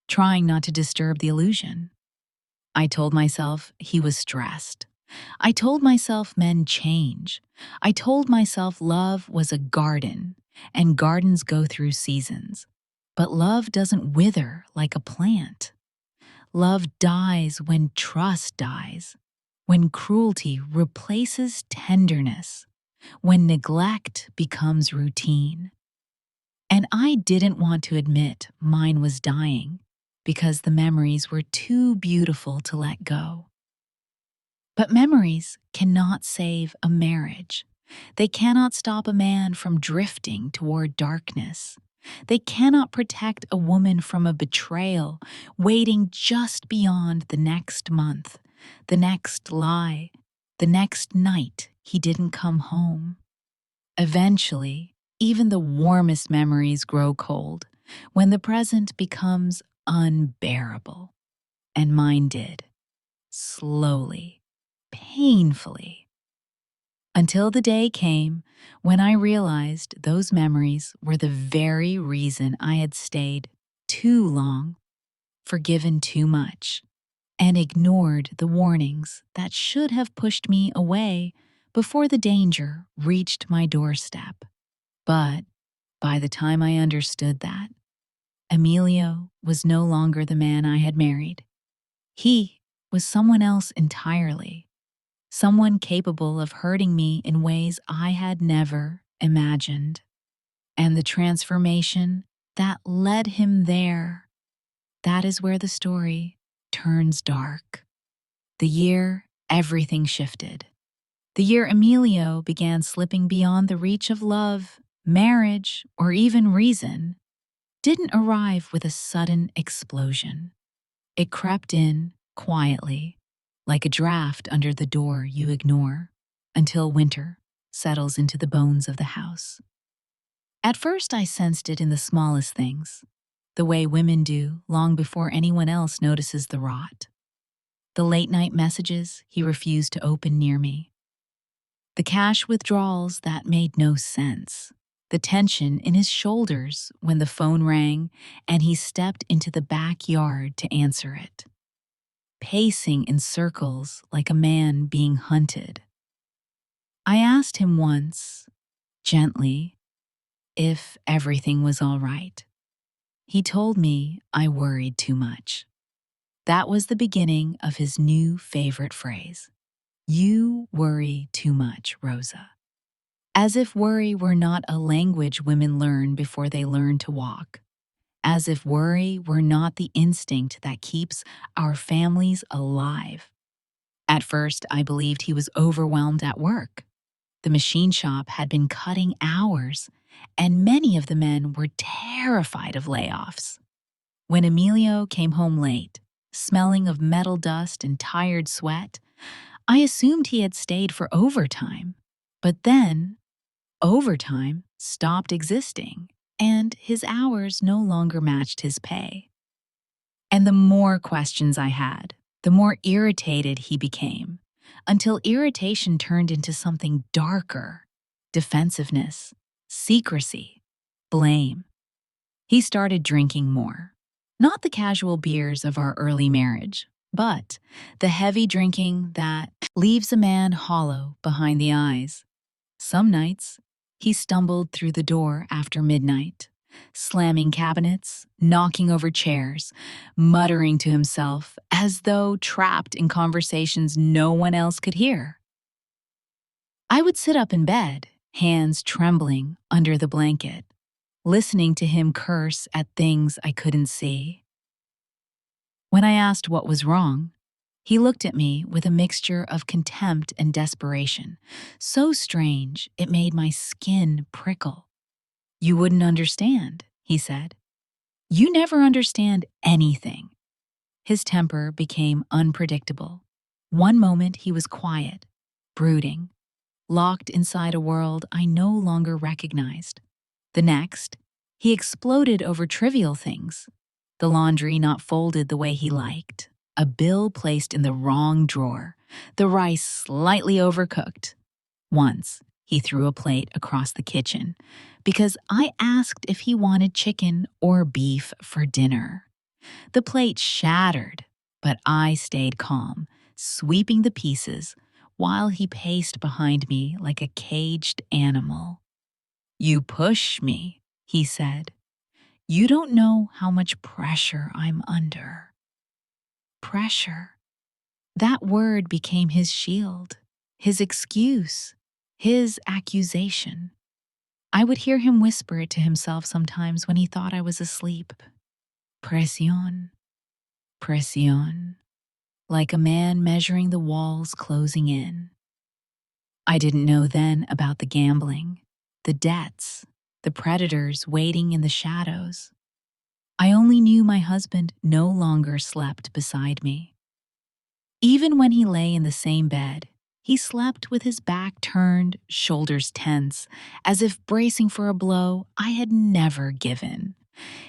trying not to disturb the illusion. I told myself he was stressed. I told myself men change. I told myself love was a garden, and gardens go through seasons. But love doesn't wither like a plant. Love dies when trust dies, when cruelty replaces tenderness, when neglect becomes routine. And I didn't want to admit mine was dying because the memories were too beautiful to let go. But memories cannot save a marriage. They cannot stop a man from drifting toward darkness. They cannot protect a woman from a betrayal waiting just beyond the next month, the next lie, the next night he didn't come home. Eventually, even the warmest memories grow cold when the present becomes unbearable. And mine did, slowly, painfully. Until the day came when I realized those memories were the very reason I had stayed too long, forgiven too much, and ignored the warnings that should have pushed me away before the danger reached my doorstep. But by the time I understood that, Emilio was no longer the man I had married. He was someone else entirely. Someone capable of hurting me in ways I had never imagined. And the transformation that led him there, that is where the story turns dark. The year everything shifted. The year Emilio began slipping beyond the reach of love, marriage, or even reason, didn't arrive with a sudden explosion. It crept in quietly, like a draft under the door you ignore, until winter settles into the bones of the house. At first, I sensed it in the smallest things, the way women do long before anyone else notices the rot. The late-night messages he refused to open near me. The cash withdrawals that made no sense. The tension in his shoulders when the phone rang and he stepped into the backyard to answer it. Pacing in circles like a man being hunted. I asked him once, gently, if everything was all right. He told me I worried too much. That was the beginning of his new favorite phrase. You worry too much, Rosa. As if worry were not a language women learn before they learn to walk. As if worry were not the instinct that keeps our families alive. At first, I believed he was overwhelmed at work. The machine shop had been cutting hours, and many of the men were terrified of layoffs. When Emilio came home late, smelling of metal dust and tired sweat, I assumed he had stayed for overtime. But then, overtime stopped existing, and his hours no longer matched his pay. And the more questions I had, the more irritated he became, until irritation turned into something darker: defensiveness, secrecy, blame. He started drinking more. Not the casual beers of our early marriage, but the heavy drinking that leaves a man hollow behind the eyes. Some nights, he stumbled through the door after midnight, slamming cabinets, knocking over chairs, muttering to himself as though trapped in conversations no one else could hear. I would sit up in bed, hands trembling under the blanket, listening to him curse at things I couldn't see. When I asked what was wrong, he looked at me with a mixture of contempt and desperation, so strange it made my skin prickle. You wouldn't understand, he said. You never understand anything. His temper became unpredictable. One moment he was quiet, brooding, locked inside a world I no longer recognized. The next, he exploded over trivial things. The laundry not folded the way he liked, a bill placed in the wrong drawer, the rice slightly overcooked. Once, he threw a plate across the kitchen because I asked if he wanted chicken or beef for dinner. The plate shattered, but I stayed calm, sweeping the pieces while he paced behind me like a caged animal. You push me, he said. You don't know how much pressure I'm under. Pressure. That word became his shield, his excuse, his accusation. I would hear him whisper it to himself sometimes when he thought I was asleep. Presión, presión, like a man measuring the walls closing in. I didn't know then about the gambling, the debts, the predators waiting in the shadows. I only knew my husband no longer slept beside me. Even when he lay in the same bed, he slept with his back turned, shoulders tense, as if bracing for a blow I had never given.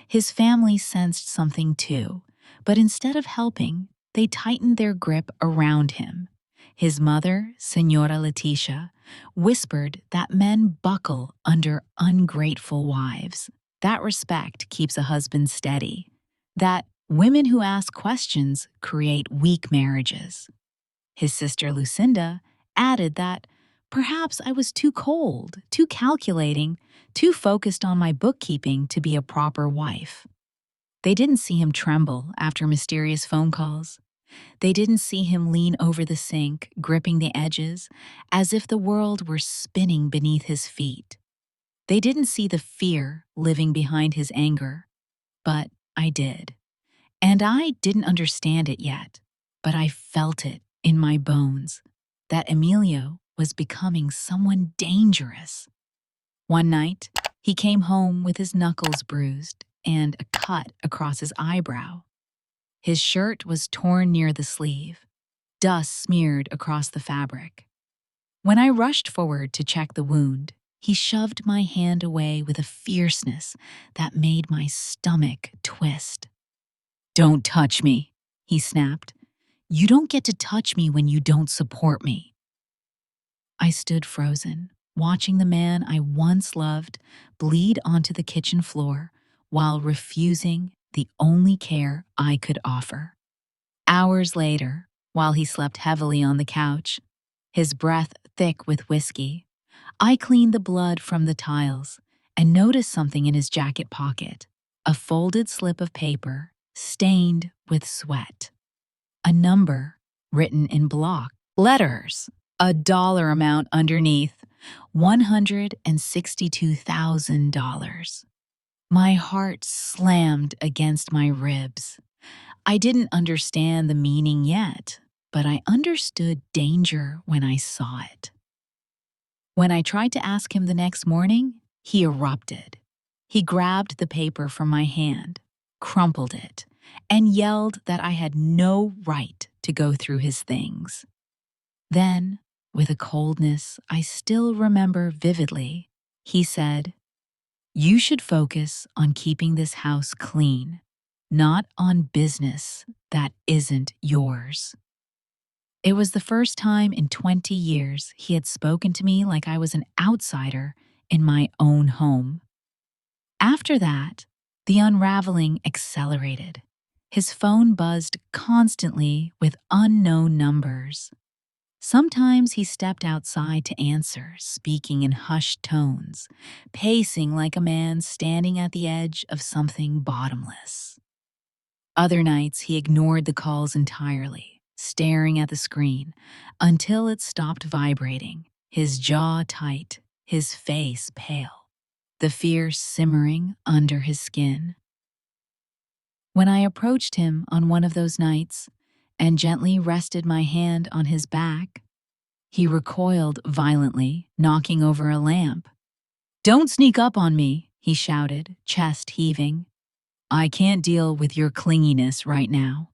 His family sensed something too, but instead of helping, they tightened their grip around him. His mother, Señora Leticia, whispered that men buckle under ungrateful wives. That respect keeps a husband steady. That women who ask questions create weak marriages. His sister Lucinda added that perhaps I was too cold, too calculating, too focused on my bookkeeping to be a proper wife. They didn't see him tremble after mysterious phone calls. They didn't see him lean over the sink, gripping the edges, as if the world were spinning beneath his feet. They didn't see the fear living behind his anger. But I did. And I didn't understand it yet, but I felt it in my bones that Emilio was becoming someone dangerous. One night, he came home with his knuckles bruised and a cut across his eyebrow. His shirt was torn near the sleeve, dust smeared across the fabric. When I rushed forward to check the wound, he shoved my hand away with a fierceness that made my stomach twist. Don't touch me, he snapped. You don't get to touch me when you don't support me. I stood frozen, watching the man I once loved bleed onto the kitchen floor while refusing the only care I could offer. Hours later, while he slept heavily on the couch, his breath thick with whiskey, I cleaned the blood from the tiles and noticed something in his jacket pocket, a folded slip of paper stained with sweat, a number written in block letters, a dollar amount underneath, $162,000. My heart slammed against my ribs. I didn't understand the meaning yet, but I understood danger when I saw it. When I tried to ask him the next morning, he erupted. He grabbed the paper from my hand, crumpled it, and yelled that I had no right to go through his things. Then, with a coldness I still remember vividly, he said, "You should focus on keeping this house clean, not on business that isn't yours." It was the first time in 20 years he had spoken to me like I was an outsider in my own home. After that, the unraveling accelerated. His phone buzzed constantly with unknown numbers. Sometimes he stepped outside to answer, speaking in hushed tones, pacing like a man standing at the edge of something bottomless. Other nights, he ignored the calls entirely, staring at the screen until it stopped vibrating, his jaw tight, his face pale, the fear simmering under his skin. When I approached him on one of those nights and gently rested my hand on his back, he recoiled violently, knocking over a lamp. "Don't sneak up on me," he shouted, chest heaving. "I can't deal with your clinginess right now."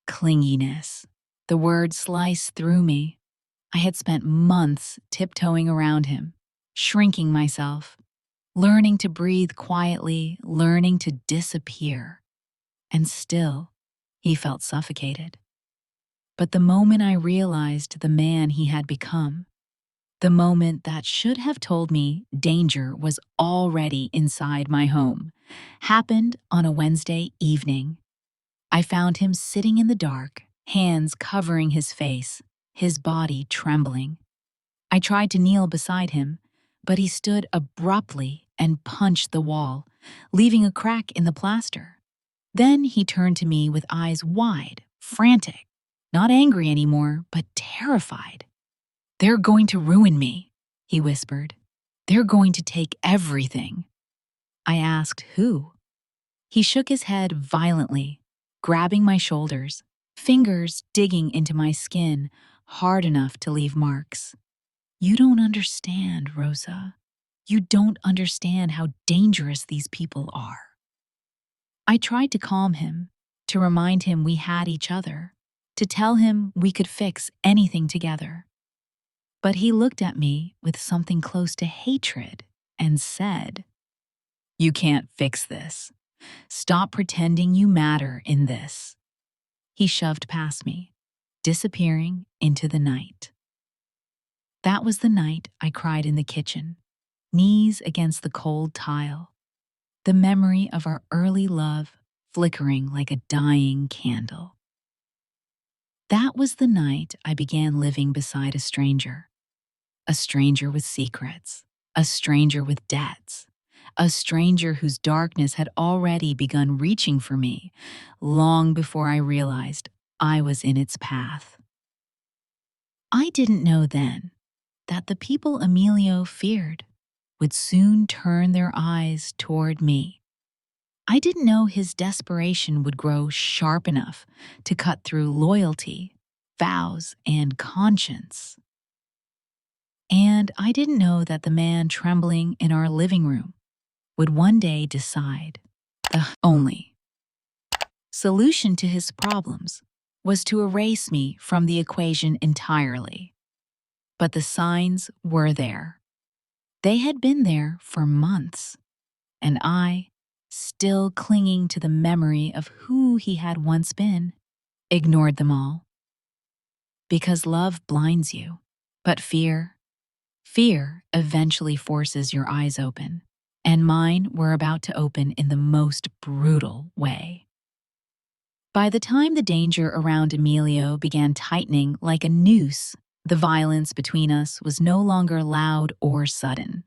Clinginess. The word sliced through me. I had spent months tiptoeing around him, shrinking myself, learning to breathe quietly, learning to disappear. And still, he felt suffocated. But the moment I realized the man he had become, the moment that should have told me danger was already inside my home, happened on a Wednesday evening. I found him sitting in the dark, hands covering his face, his body trembling. I tried to kneel beside him, but he stood abruptly and punched the wall, leaving a crack in the plaster. Then he turned to me with eyes wide, frantic, not angry anymore, but terrified. "They're going to ruin me," he whispered. "They're going to take everything." I asked, "Who?" He shook his head violently, grabbing my shoulders, fingers digging into my skin hard enough to leave marks. "You don't understand, Rosa. You don't understand how dangerous these people are." I tried to calm him, to remind him we had each other, to tell him we could fix anything together. But he looked at me with something close to hatred and said, "You can't fix this. Stop pretending you matter in this." He shoved past me, disappearing into the night. That was the night I cried in the kitchen, knees against the cold tile, the memory of our early love flickering like a dying candle. That was the night I began living beside a stranger with secrets, a stranger with debts, a stranger whose darkness had already begun reaching for me long before I realized I was in its path. I didn't know then that the people Emilio feared would soon turn their eyes toward me. I didn't know his desperation would grow sharp enough to cut through loyalty, vows, and conscience. And I didn't know that the man trembling in our living room would one day decide the only solution to his problems was to erase me from the equation entirely. But the signs were there. They had been there for months, and I, still clinging to the memory of who he had once been, ignored them all. Because love blinds you, but fear eventually forces your eyes open, and mine were about to open in the most brutal way. By the time the danger around Emilio began tightening like a noose, the violence between us was no longer loud or sudden.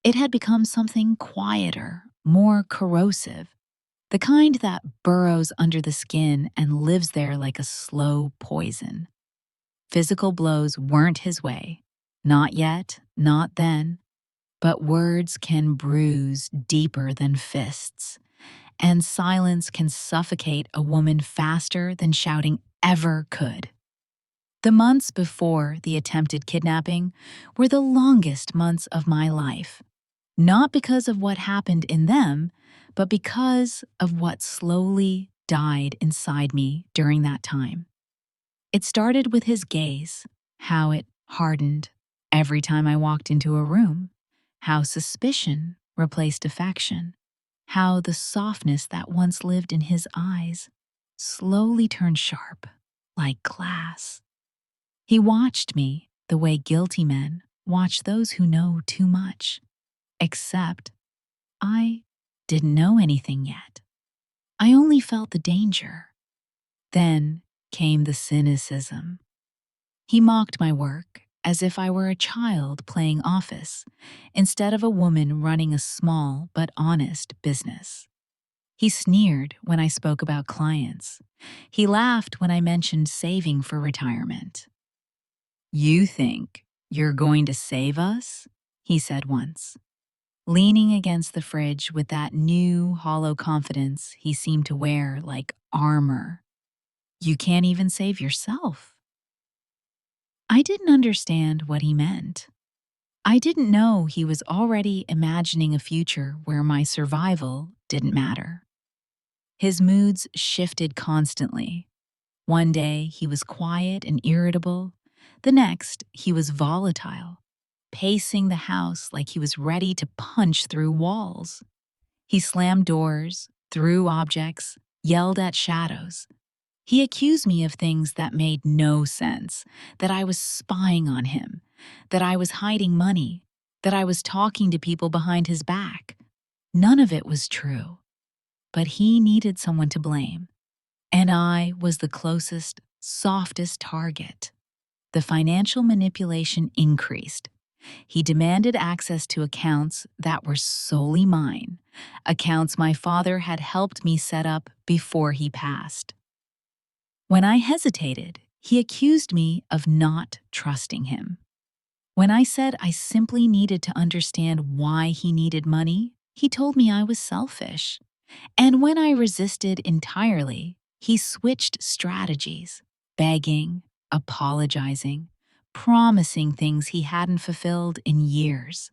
It had become something quieter, more corrosive, the kind that burrows under the skin and lives there like a slow poison. Physical blows weren't his way. Not yet, not then. But words can bruise deeper than fists, and silence can suffocate a woman faster than shouting ever could. The months before the attempted kidnapping were the longest months of my life, not because of what happened in them, but because of what slowly died inside me during that time. It started with his gaze, how it hardened every time I walked into a room, how suspicion replaced affection, how the softness that once lived in his eyes slowly turned sharp, like glass. He watched me the way guilty men watch those who know too much, except I didn't know anything yet. I only felt the danger. Then came the cynicism. He mocked my work as if I were a child playing office instead of a woman running a small but honest business. He sneered when I spoke about clients. He laughed when I mentioned saving for retirement. "You think you're going to save us?" he said once, leaning against the fridge with that new, hollow confidence he seemed to wear like armor. "You can't even save yourself." I didn't understand what he meant. I didn't know he was already imagining a future where my survival didn't matter. His moods shifted constantly. One day he was quiet and irritable. The next he was volatile, pacing the house like he was ready to punch through walls. He slammed doors, threw objects, yelled at shadows. He accused me of things that made no sense, that I was spying on him, that I was hiding money, that I was talking to people behind his back. None of it was true. But he needed someone to blame, and I was the closest, softest target. The financial manipulation increased. He demanded access to accounts that were solely mine, accounts my father had helped me set up before he passed. When I hesitated, he accused me of not trusting him. When I said I simply needed to understand why he needed money, he told me I was selfish. And when I resisted entirely, he switched strategies, begging, apologizing, promising things he hadn't fulfilled in years.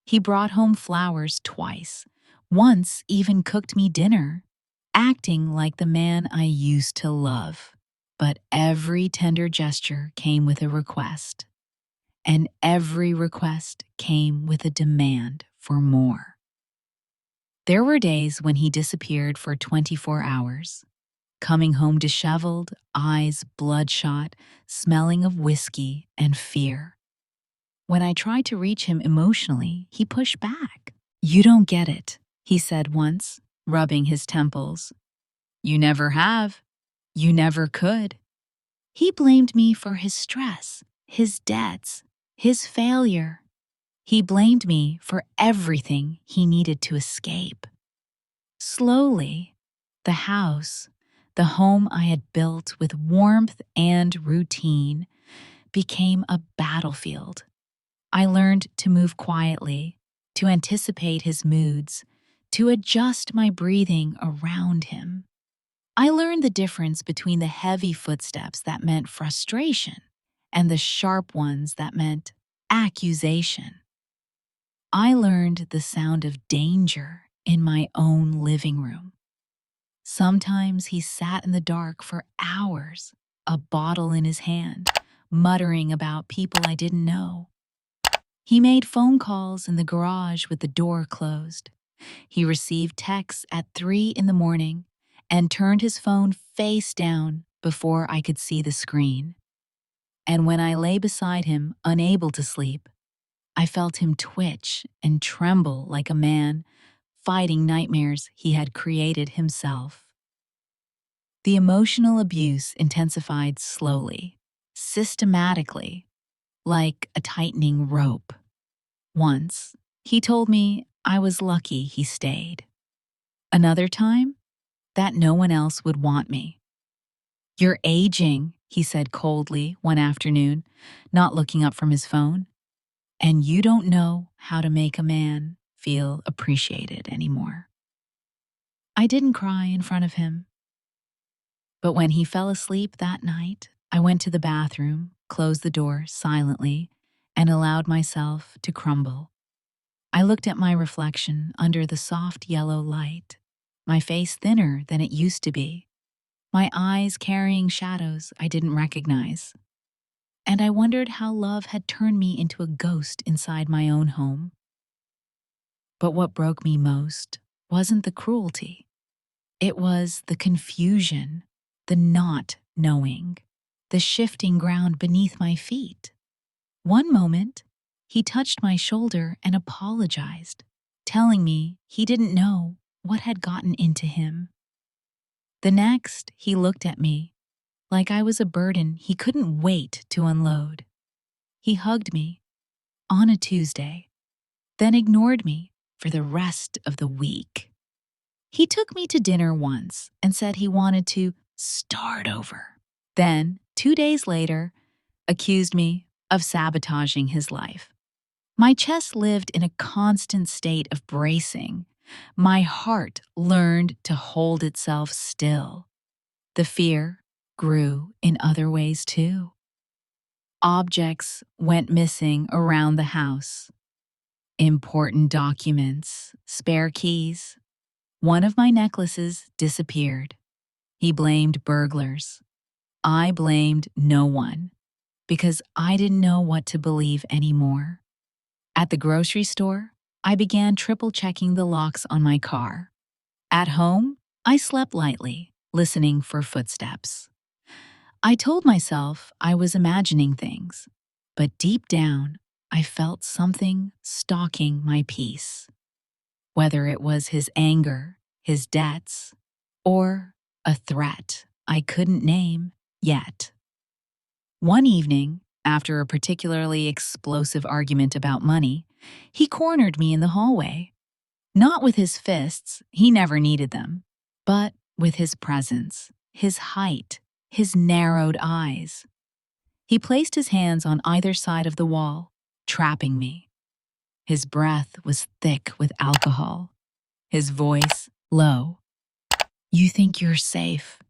He brought home flowers twice, once even cooked me dinner, acting like the man I used to love. But every tender gesture came with a request, and every request came with a demand for more. There were days when he disappeared for 24 hours, coming home disheveled, eyes bloodshot, smelling of whiskey and fear. When I tried to reach him emotionally, he pushed back. "You don't get it," he said once, rubbing his temples. "You never have. You never could." He blamed me for his stress, his debts, his failure. He blamed me for everything he needed to escape. Slowly, the home I had built with warmth and routine, became a battlefield. I learned to move quietly, to anticipate his moods, to adjust my breathing around him. I learned the difference between the heavy footsteps that meant frustration and the sharp ones that meant accusation. I learned the sound of danger in my own living room. Sometimes he sat in the dark for hours, a bottle in his hand, muttering about people I didn't know. He made phone calls in the garage with the door closed. He received texts at 3 in the morning and turned his phone face down before I could see the screen. And when I lay beside him, unable to sleep, I felt him twitch and tremble like a man fighting nightmares he had created himself. The emotional abuse intensified slowly, systematically, like a tightening rope. Once, He told me I was lucky he stayed. Another time, that no one else would want me. "You're aging," he said coldly one afternoon, not looking up from his phone, "and you don't know how to make a man feel appreciated anymore." I didn't cry in front of him, but when he fell asleep that night, I went to the bathroom, closed the door silently, and allowed myself to crumble. I looked at my reflection under the soft yellow light, my face thinner than it used to be, my eyes carrying shadows I didn't recognize. And I wondered how love had turned me into a ghost inside my own home. But what broke me most wasn't the cruelty. It was the confusion, the not knowing, the shifting ground beneath my feet. One moment, he touched my shoulder and apologized, telling me he didn't know what had gotten into him. The next, he looked at me like I was a burden he couldn't wait to unload. He hugged me on a Tuesday, then ignored me for the rest of the week. He took me to dinner once and said he wanted to start over. Then, 2 days later, accused me of sabotaging his life. My chest lived in a constant state of bracing. My heart learned to hold itself still. The fear grew in other ways too. Objects went missing around the house. Important documents, spare keys. One of my necklaces disappeared. He blamed burglars. I blamed no one because I didn't know what to believe anymore. At the grocery store, I began triple-checking the locks on my car. At home, I slept lightly, listening for footsteps. I told myself I was imagining things, but deep down, I felt something stalking my peace. Whether it was his anger, his debts, or a threat I couldn't name yet. One evening, after a particularly explosive argument about money, he cornered me in the hallway. Not with his fists, he never needed them, but with his presence, his height, his narrowed eyes. He placed his hands on either side of the wall, trapping me. His breath was thick with alcohol, his voice low. "You think you're safe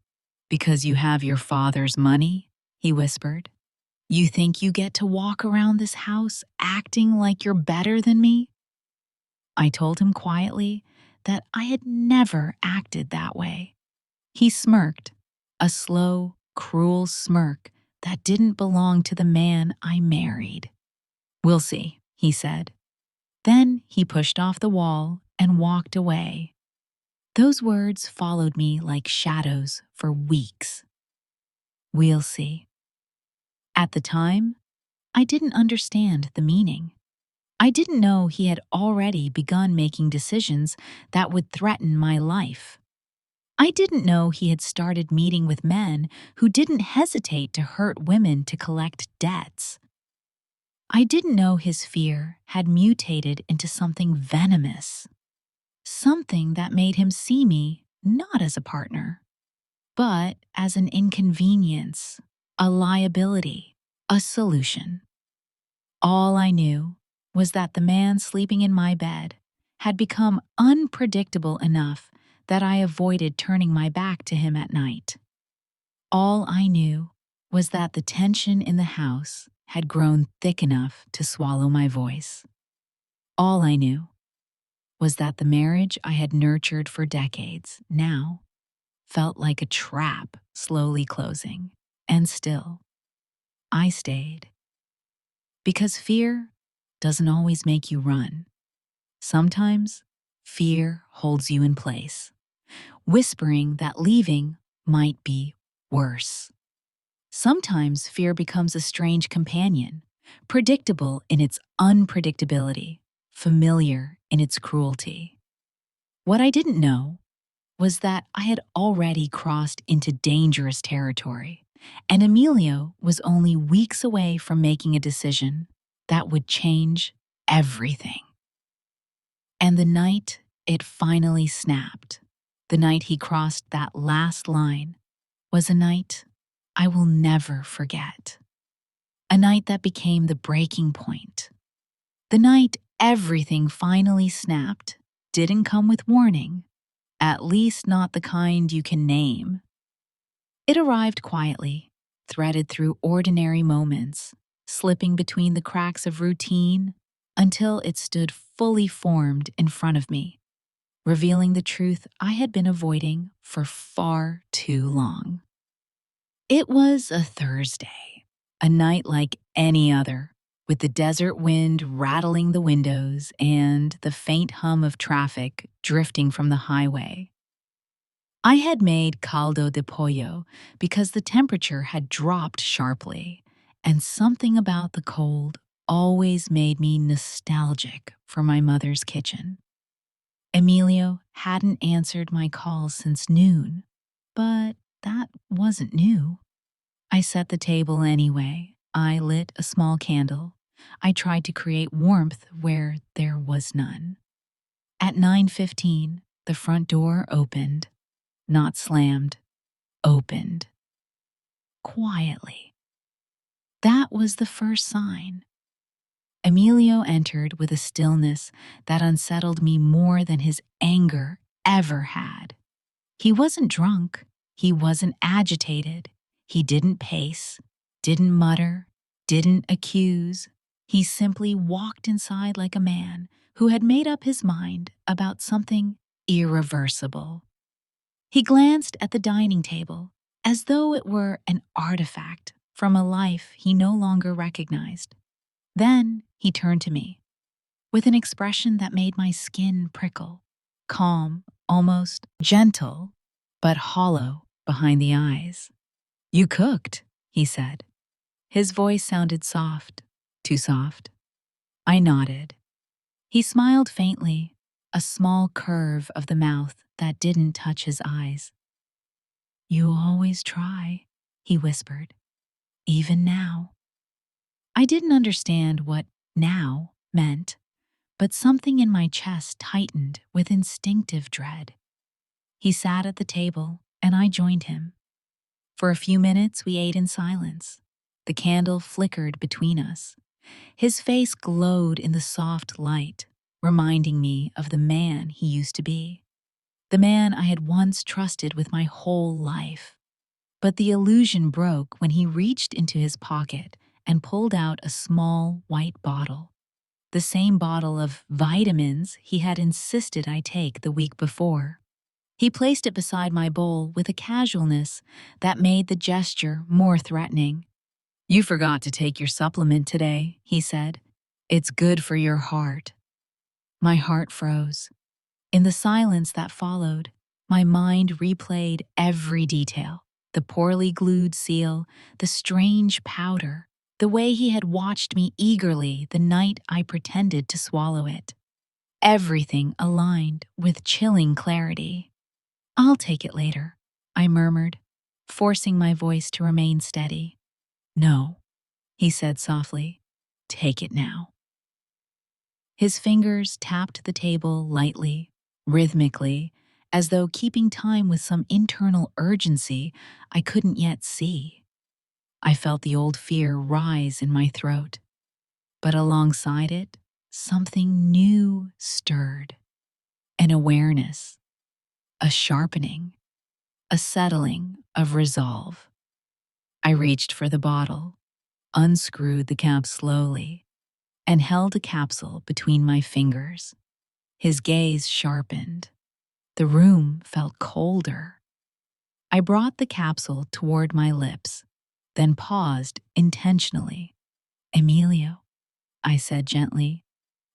because you have your father's money?" he whispered. "You think you get to walk around this house acting like you're better than me?" I told him quietly that I had never acted that way. He smirked, a slow, cruel smirk that didn't belong to the man I married. "We'll see," he said. Then he pushed off the wall and walked away. Those words followed me like shadows for weeks. "We'll see." At the time, I didn't understand the meaning. I didn't know he had already begun making decisions that would threaten my life. I didn't know he had started meeting with men who didn't hesitate to hurt women to collect debts. I didn't know his fear had mutated into something venomous, something that made him see me not as a partner, but as an inconvenience, a liability, a solution. All I knew was that the man sleeping in my bed had become unpredictable enough that I avoided turning my back to him at night. All I knew was that the tension in the house had grown thick enough to swallow my voice. All I knew was that the marriage I had nurtured for decades now felt like a trap slowly closing. And still, I stayed. Because fear doesn't always make you run. Sometimes, fear holds you in place, whispering that leaving might be worse. Sometimes fear becomes a strange companion, predictable in its unpredictability, familiar in its cruelty. What I didn't know was that I had already crossed into dangerous territory, and Emilio was only weeks away from making a decision that would change everything. And the night it finally snapped, the night he crossed that last line, was a night I will never forget. A night that became the breaking point. The night everything finally snapped didn't come with warning, at least not the kind you can name. It arrived quietly, threaded through ordinary moments, slipping between the cracks of routine until it stood fully formed in front of me, revealing the truth I had been avoiding for far too long. It was a Thursday, a night like any other, with the desert wind rattling the windows and the faint hum of traffic drifting from the highway. I had made caldo de pollo because the temperature had dropped sharply, and something about the cold always made me nostalgic for my mother's kitchen. Emilio hadn't answered my calls since noon, but that wasn't new. I set the table anyway. I lit a small candle. I tried to create warmth where there was none. At 9:15, the front door opened. Not slammed, opened. Quietly. That was the first sign. Emilio entered with a stillness that unsettled me more than his anger ever had. He wasn't drunk. He wasn't agitated. He didn't pace, didn't mutter, didn't accuse. He simply walked inside like a man who had made up his mind about something irreversible. He glanced at the dining table as though it were an artifact from a life he no longer recognized. Then he turned to me with an expression that made my skin prickle, calm, almost gentle, but hollow behind the eyes. "You cooked," he said. His voice sounded soft, too soft. I nodded. He smiled faintly, a small curve of the mouth that didn't touch his eyes. "You always try," he whispered, "even now." I didn't understand what now meant, but something in my chest tightened with instinctive dread. He sat at the table, and I joined him. For a few minutes, we ate in silence. The candle flickered between us. His face glowed in the soft light, reminding me of the man he used to be, the man I had once trusted with my whole life. But the illusion broke when he reached into his pocket and pulled out a small white bottle, the same bottle of vitamins he had insisted I take the week before. He placed it beside my bowl with a casualness that made the gesture more threatening. "You forgot to take your supplement today," he said. "It's good for your heart." My heart froze. In the silence that followed, my mind replayed every detail: the poorly glued seal, the strange powder, the way he had watched me eagerly the night I pretended to swallow it. Everything aligned with chilling clarity. "I'll take it later," I murmured, forcing my voice to remain steady. "No," he said softly. "Take it now." His fingers tapped the table lightly, rhythmically, as though keeping time with some internal urgency I couldn't yet see. I felt the old fear rise in my throat, but alongside it, something new stirred. An awareness, a sharpening, a settling of resolve. I reached for the bottle, unscrewed the cap slowly, and held a capsule between my fingers. His gaze sharpened. The room felt colder. I brought the capsule toward my lips, then paused intentionally. "Emilio," I said gently,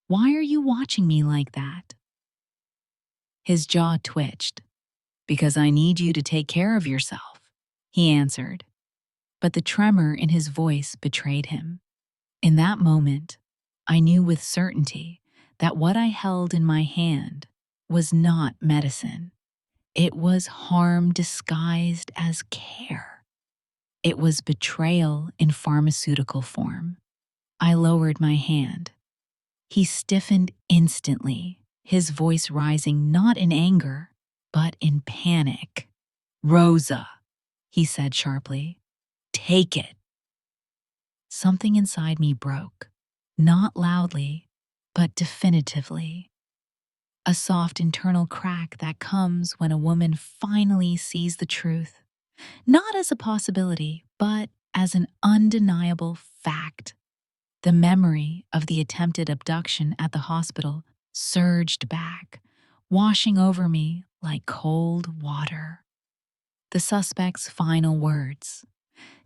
"why are you watching me like that?" His jaw twitched. "Because I need you to take care of yourself," he answered. But the tremor in his voice betrayed him. In that moment, I knew with certainty that what I held in my hand was not medicine. It was harm disguised as care. It was betrayal in pharmaceutical form. I lowered my hand. He stiffened instantly, his voice rising not in anger, but in panic. "Rosa," he said sharply, "take it." Something inside me broke, not loudly, but definitively. A soft internal crack that comes when a woman finally sees the truth, not as a possibility, but as an undeniable fact. The memory of the attempted abduction at the hospital surged back, washing over me like cold water. The suspect's final words,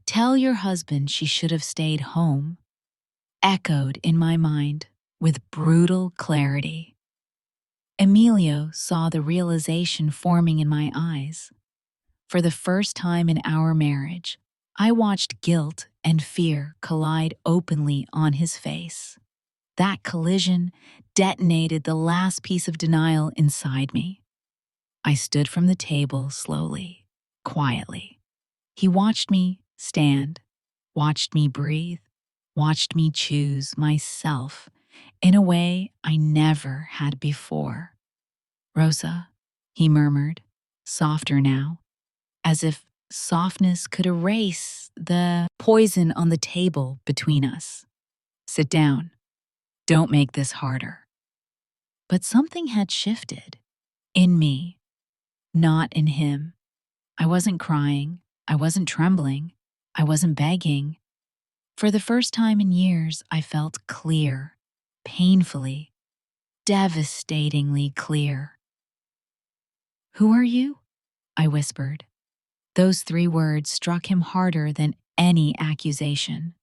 "Tell your husband she should have stayed home," echoed in my mind with brutal clarity. Emilio saw the realization forming in my eyes. For the first time in our marriage, I watched guilt and fear collide openly on his face. That collision detonated the last piece of denial inside me. I stood from the table slowly, quietly. He watched me stand, watched me breathe, watched me choose myself in a way I never had before. "Rosa," he murmured, softer now, as if softness could erase the poison on the table between us. "Sit down. Don't make this harder." But something had shifted. In me, not in him. I wasn't crying. I wasn't trembling. I wasn't begging. For the first time in years, I felt clear, painfully, devastatingly clear. "Who are you?" I whispered. Those 3 words struck him harder than any accusation.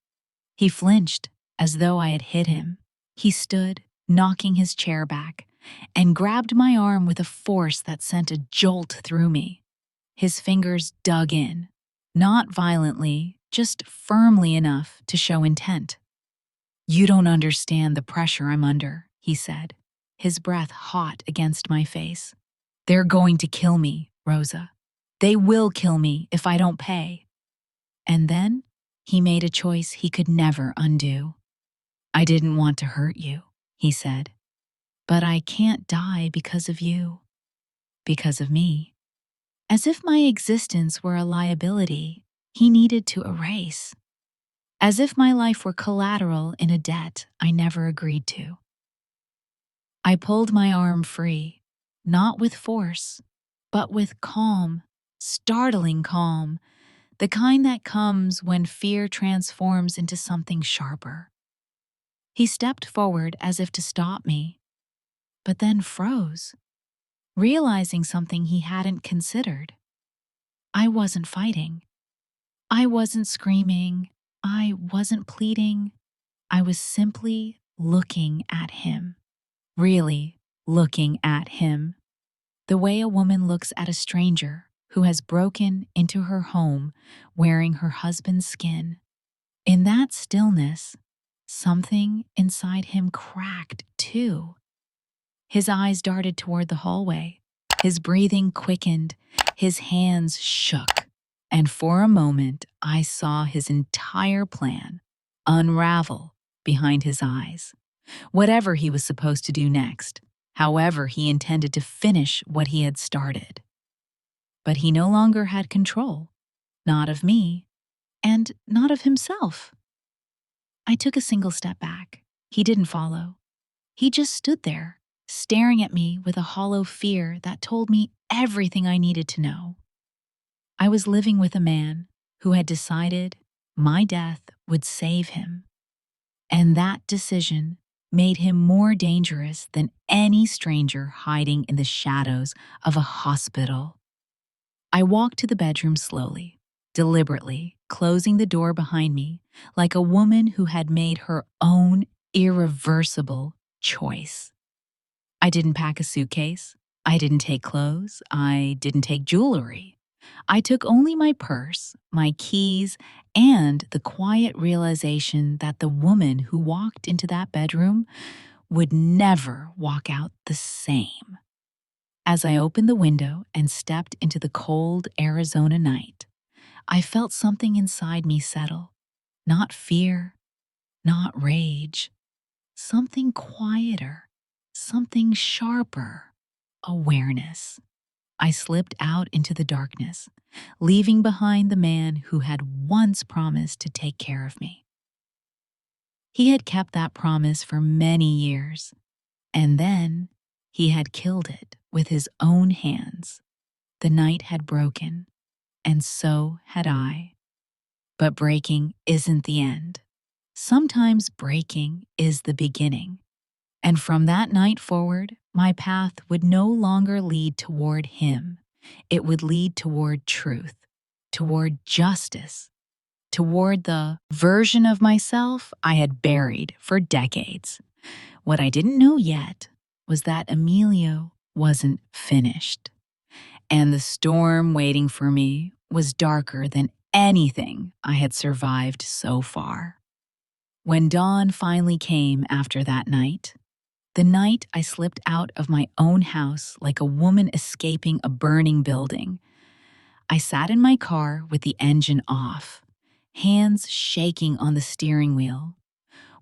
He flinched, as though I had hit him. He stood, knocking his chair back, and grabbed my arm with a force that sent a jolt through me. His fingers dug in, not violently, just firmly enough to show intent. "You don't understand the pressure I'm under," he said, his breath hot against my face. "They're going to kill me, Rosa. They will kill me if I don't pay." And then he made a choice he could never undo. "I didn't want to hurt you," he said, "but I can't die because of you, because of me." As if my existence were a liability he needed to erase. As if my life were collateral in a debt I never agreed to. I pulled my arm free, not with force, but with calm, startling calm, the kind that comes when fear transforms into something sharper. He stepped forward as if to stop me, but then froze, realizing something he hadn't considered. I wasn't fighting. I wasn't screaming. I wasn't pleading. I was simply looking at him. Really looking at him. The way a woman looks at a stranger who has broken into her home wearing her husband's skin. In that stillness, something inside him cracked too. His eyes darted toward the hallway. His breathing quickened. His hands shook. And for a moment, I saw his entire plan unravel behind his eyes. Whatever he was supposed to do next, however he intended to finish what he had started. But he no longer had control, not of me, and not of himself. I took a single step back. He didn't follow. He just stood there, staring at me with a hollow fear that told me everything I needed to know. I was living with a man who had decided my death would save him. And that decision made him more dangerous than any stranger hiding in the shadows of a hospital. I walked to the bedroom slowly, deliberately, closing the door behind me like a woman who had made her own irreversible choice. I didn't pack a suitcase. I didn't take clothes. I didn't take jewelry. I took only my purse, my keys, and the quiet realization that the woman who walked into that bedroom would never walk out the same. As I opened the window and stepped into the cold Arizona night, I felt something inside me settle. Not fear, not rage, something quieter, something sharper: awareness. I slipped out into the darkness, leaving behind the man who had once promised to take care of me. He had kept that promise for many years, and then he had killed it with his own hands. The night had broken, and so had I. But breaking isn't the end. Sometimes breaking is the beginning. And from that night forward, my path would no longer lead toward him. It would lead toward truth, toward justice, toward the version of myself I had buried for decades. What I didn't know yet was that Emilio wasn't finished, and the storm waiting for me was darker than anything I had survived so far. When dawn finally came after that night, the night I slipped out of my own house like a woman escaping a burning building, I sat in my car with the engine off, hands shaking on the steering wheel,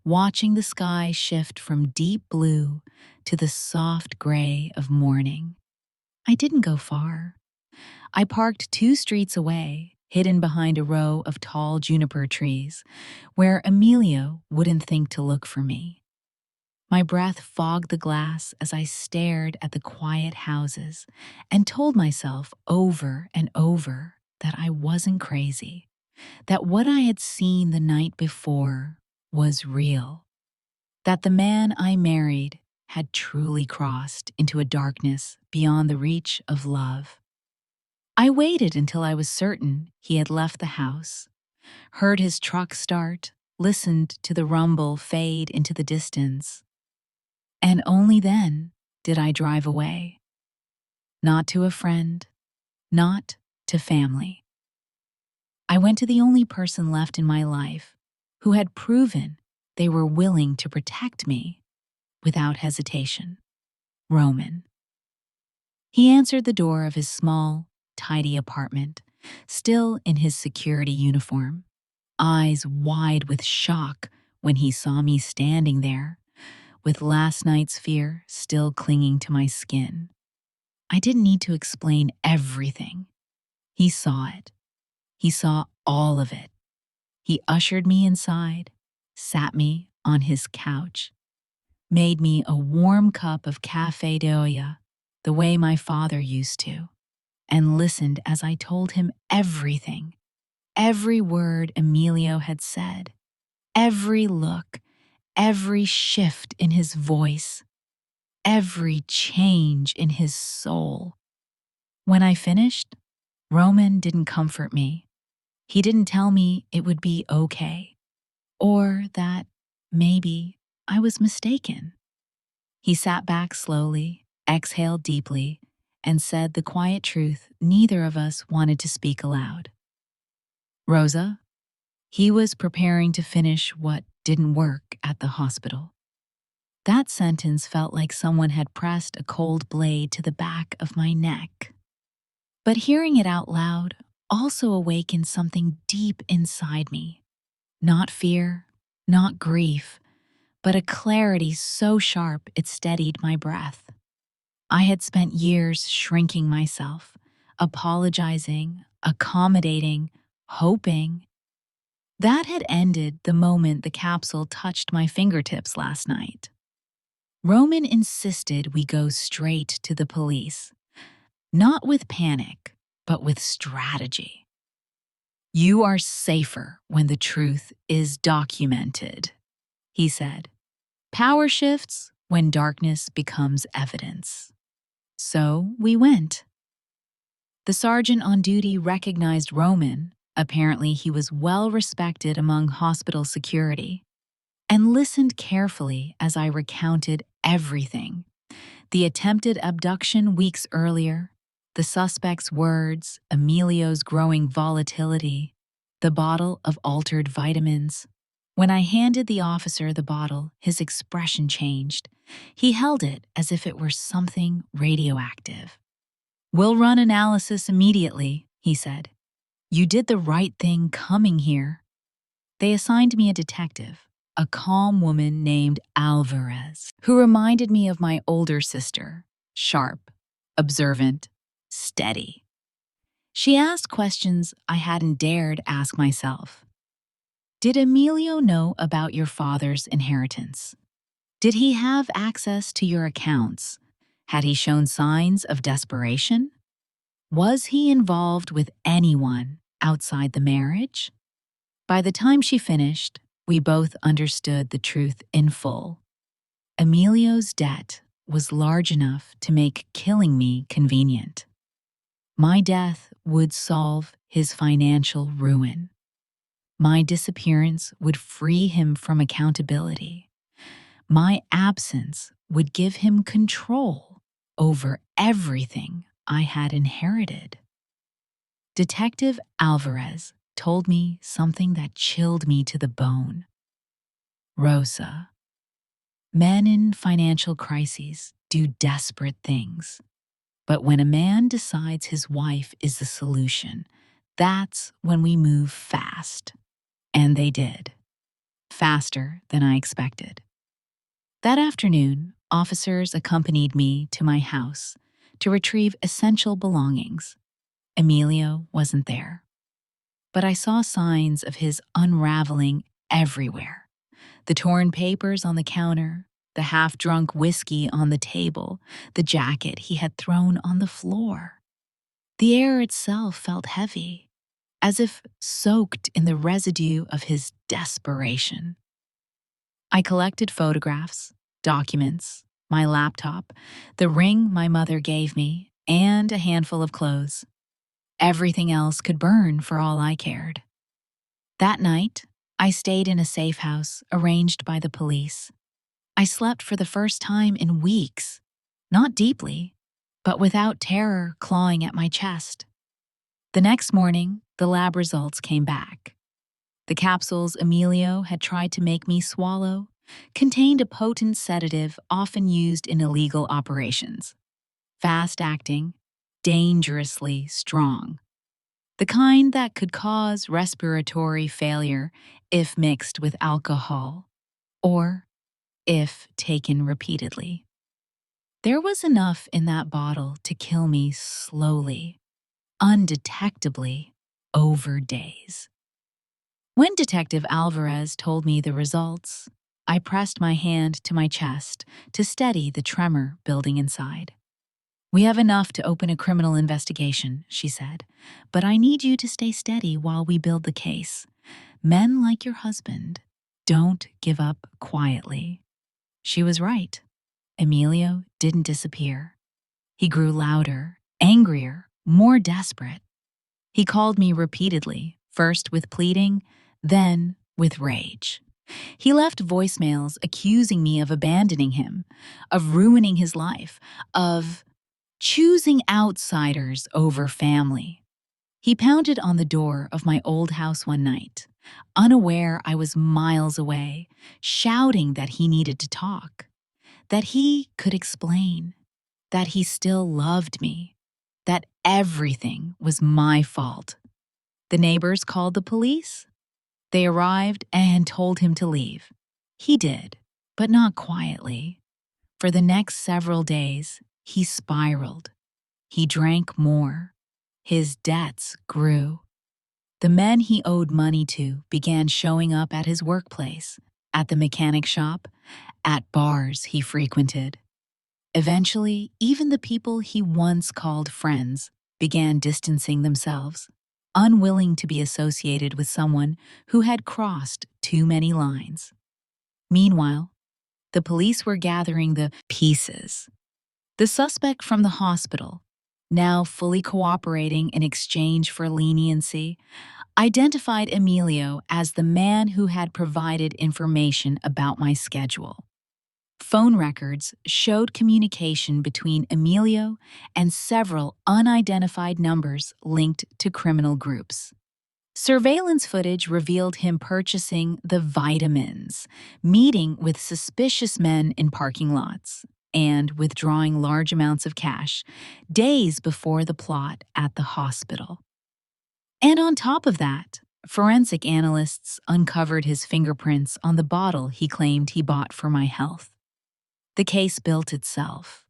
watching the sky shift from deep blue to the soft gray of morning. I didn't go far. I parked 2 streets away, hidden behind a row of tall juniper trees, where Emilio wouldn't think to look for me. My breath fogged the glass as I stared at the quiet houses and told myself over and over that I wasn't crazy, that what I had seen the night before was real, that the man I married had truly crossed into a darkness beyond the reach of love. I waited until I was certain he had left the house, heard his truck start, listened to the rumble fade into the distance, and only then did I drive away. Not to a friend, not to family. I went to the only person left in my life who had proven they were willing to protect me without hesitation: Roman. He answered the door of his small, tidy apartment, still in his security uniform, eyes wide with shock when he saw me standing there, with last night's fear still clinging to my skin. I didn't need to explain everything. He saw it. He saw all of it. He ushered me inside, sat me on his couch, made me a warm cup of café de olla, the way my father used to, and listened as I told him everything, every word Emilio had said, every look, every shift in his voice, every change in his soul. When I finished, Roman didn't comfort me. He didn't tell me it would be okay, or that maybe I was mistaken. He sat back slowly, exhaled deeply, and said the quiet truth neither of us wanted to speak aloud. Rosa, he was preparing to finish what didn't work at the hospital. That sentence felt like someone had pressed a cold blade to the back of my neck. But hearing it out loud also awakened something deep inside me. Not fear, not grief, but a clarity so sharp it steadied my breath. I had spent years shrinking myself, apologizing, accommodating, hoping. That had ended the moment the capsule touched my fingertips last night. Roman insisted we go straight to the police, not with panic, but with strategy. "You are safer when the truth is documented," he said. "Power shifts when darkness becomes evidence." So we went. The sergeant on duty recognized Roman. Apparently, he was well respected among hospital security, and listened carefully as I recounted everything: the attempted abduction weeks earlier, the suspect's words, Emilio's growing volatility, the bottle of altered vitamins. When I handed the officer the bottle, his expression changed. He held it as if it were something radioactive. "We'll run analysis immediately," he said. "You did the right thing coming here." They assigned me a detective, a calm woman named Alvarez, who reminded me of my older sister, sharp, observant, steady. She asked questions I hadn't dared ask myself. Did Emilio know about your father's inheritance? Did he have access to your accounts? Had he shown signs of desperation? Was he involved with anyone outside the marriage? By the time she finished, we both understood the truth in full. Emilio's debt was large enough to make killing me convenient. My death would solve his financial ruin. My disappearance would free him from accountability. My absence would give him control over everything I had inherited. Detective Alvarez told me something that chilled me to the bone. Rosa, men in financial crises do desperate things. But when a man decides his wife is the solution, that's when we move fast. And they did. Faster than I expected. That afternoon, officers accompanied me to my house to retrieve essential belongings. Emilio wasn't there. But I saw signs of his unraveling everywhere. The torn papers on the counter, the half-drunk whiskey on the table, the jacket he had thrown on the floor. The air itself felt heavy, as if soaked in the residue of his desperation. I collected photographs, documents, my laptop, the ring my mother gave me, and a handful of clothes. Everything else could burn for all I cared. That night, I stayed in a safe house arranged by the police. I slept for the first time in weeks, not deeply, but without terror clawing at my chest. The next morning, the lab results came back. The capsules Emilio had tried to make me swallow contained a potent sedative often used in illegal operations. Fast-acting, dangerously strong. The kind that could cause respiratory failure if mixed with alcohol, or if taken repeatedly. There was enough in that bottle to kill me slowly, undetectably, over days. When Detective Alvarez told me the results, I pressed my hand to my chest to steady the tremor building inside. "We have enough to open a criminal investigation," she said, "but I need you to stay steady while we build the case. Men like your husband don't give up quietly." She was right. Emilio didn't disappear. He grew louder, angrier, more desperate. He called me repeatedly, first with pleading, then with rage. He left voicemails accusing me of abandoning him, of ruining his life, of choosing outsiders over family. He pounded on the door of my old house one night, unaware I was miles away, shouting that he needed to talk, that he could explain, that he still loved me, that everything was my fault. The neighbors called the police. They arrived and told him to leave. He did, but not quietly. For the next several days, he spiraled. He drank more. His debts grew. The men he owed money to began showing up at his workplace, at the mechanic shop, at bars he frequented. Eventually, even the people he once called friends began distancing themselves, unwilling to be associated with someone who had crossed too many lines. Meanwhile, the police were gathering the pieces. The suspect from the hospital, now fully cooperating in exchange for leniency, identified Emilio as the man who had provided information about my schedule. Phone records showed communication between Emilio and several unidentified numbers linked to criminal groups. Surveillance footage revealed him purchasing the vitamins, meeting with suspicious men in parking lots, and withdrawing large amounts of cash days before the plot at the hospital. And on top of that, Forensic analysts uncovered his fingerprints on the bottle he claimed he bought for my health. The case built itself.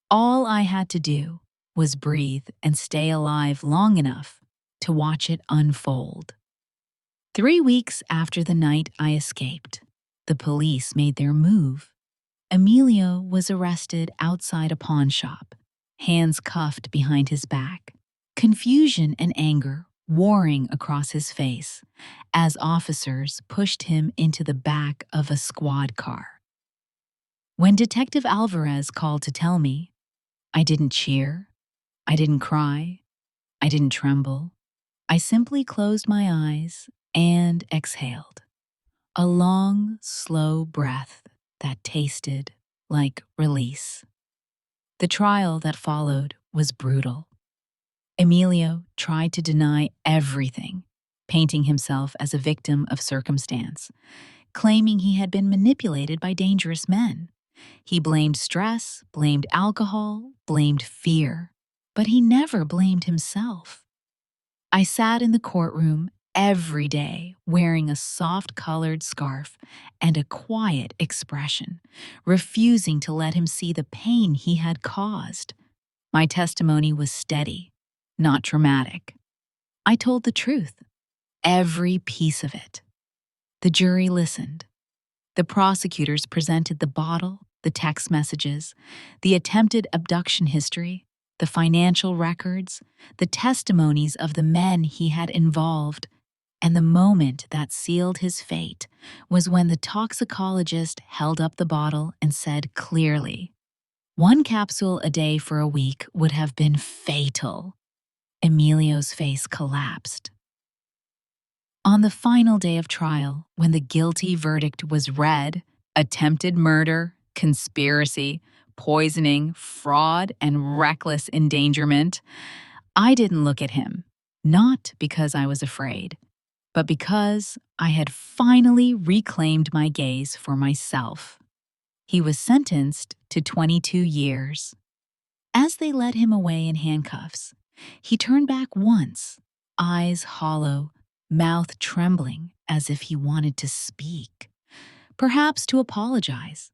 All I had to do was breathe and stay alive long enough to watch it unfold. 3 weeks after the night I escaped, the police made their move. Emilio was arrested outside a pawn shop, hands cuffed behind his back, confusion and anger warring across his face as officers pushed him into the back of a squad car. When Detective Alvarez called to tell me, I didn't cheer, I didn't cry, I didn't tremble. I simply closed my eyes and exhaled. A long, slow breath that tasted like release. The trial that followed was brutal. Emilio tried to deny everything, painting himself as a victim of circumstance, claiming he had been manipulated by dangerous men. He blamed stress, blamed alcohol, blamed fear, but he never blamed himself. I sat in the courtroom every day wearing a soft-colored scarf and a quiet expression, refusing to let him see the pain he had caused. My testimony was steady, not dramatic. I told the truth, every piece of it. The jury listened. The prosecutors presented the bottle, the text messages, the attempted abduction history, the financial records, the testimonies of the men he had involved, and the moment that sealed his fate was when the toxicologist held up the bottle and said clearly, "1 capsule a day for a week would have been fatal." Emilio's face collapsed. On the final day of trial, when the guilty verdict was read, attempted murder, conspiracy, poisoning, fraud, and reckless endangerment, I didn't look at him, not because I was afraid, but because I had finally reclaimed my gaze for myself. He was sentenced to 22 years. As they led him away in handcuffs, he turned back once, eyes hollow, mouth trembling as if he wanted to speak. Perhaps to apologize,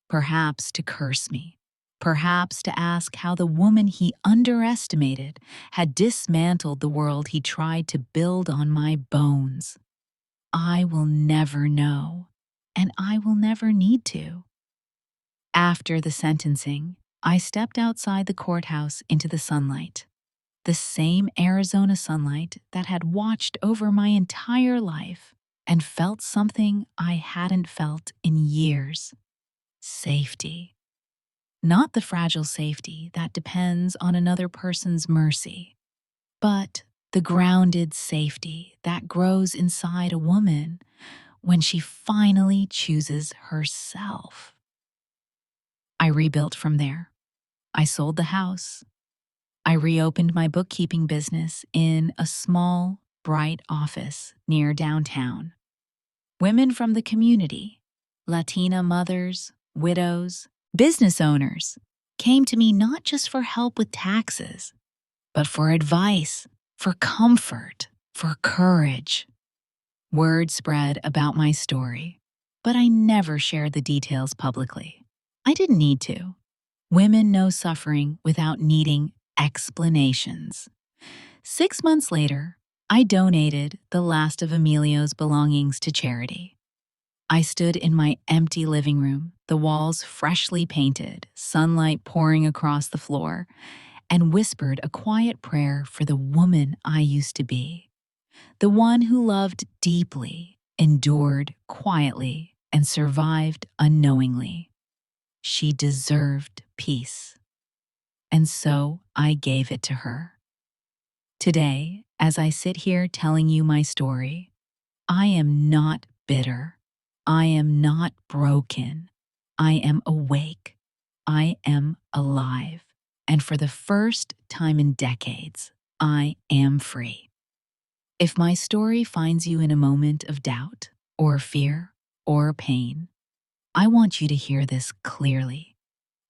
perhaps to curse me, perhaps to ask how the woman he underestimated had dismantled the world he tried to build on my bones. I will never know, and I will never need to. After the sentencing, I stepped outside the courthouse into the sunlight. The same Arizona sunlight that had watched over my entire life and felt something I hadn't felt in years. Safety. Not the fragile safety that depends on another person's mercy, but the grounded safety that grows inside a woman when she finally chooses herself. I rebuilt from there. I sold the house. I reopened my bookkeeping business in a small, bright office near downtown. Women from the community, Latina mothers, widows, business owners, came to me not just for help with taxes, but for advice, for comfort, for courage. Word spread about my story, but I never shared the details publicly. I didn't need to. Women know suffering without needing explanations. 6 months later, I donated the last of Emilio's belongings to charity. I stood in my empty living room, the walls freshly painted, sunlight pouring across the floor, and whispered a quiet prayer for the woman I used to be. The one who loved deeply, endured quietly, and survived unknowingly. She deserved peace. And so I gave it to her. Today, as I sit here telling you my story, I am not bitter. I am not broken. I am awake. I am alive. And for the first time in decades, I am free. If my story finds you in a moment of doubt, or fear, or pain, I want you to hear this clearly.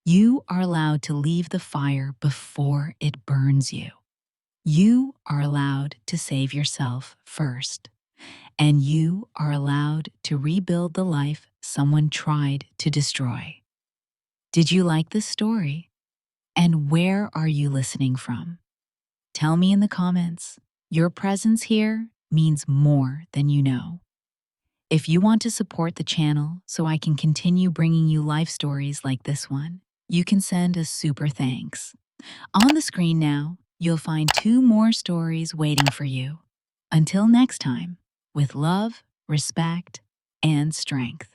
You are allowed to leave the fire before it burns you. You are allowed to save yourself first. and you are allowed to rebuild the life someone tried to destroy. Did you like this story? And where are you listening from? Tell me in the comments. Your presence here means more than you know. If you want to support the channel so I can continue bringing you life stories like this one, you can send a super thanks. On the screen now, you'll find 2 more stories waiting for you. Until next time, with love, respect, and strength.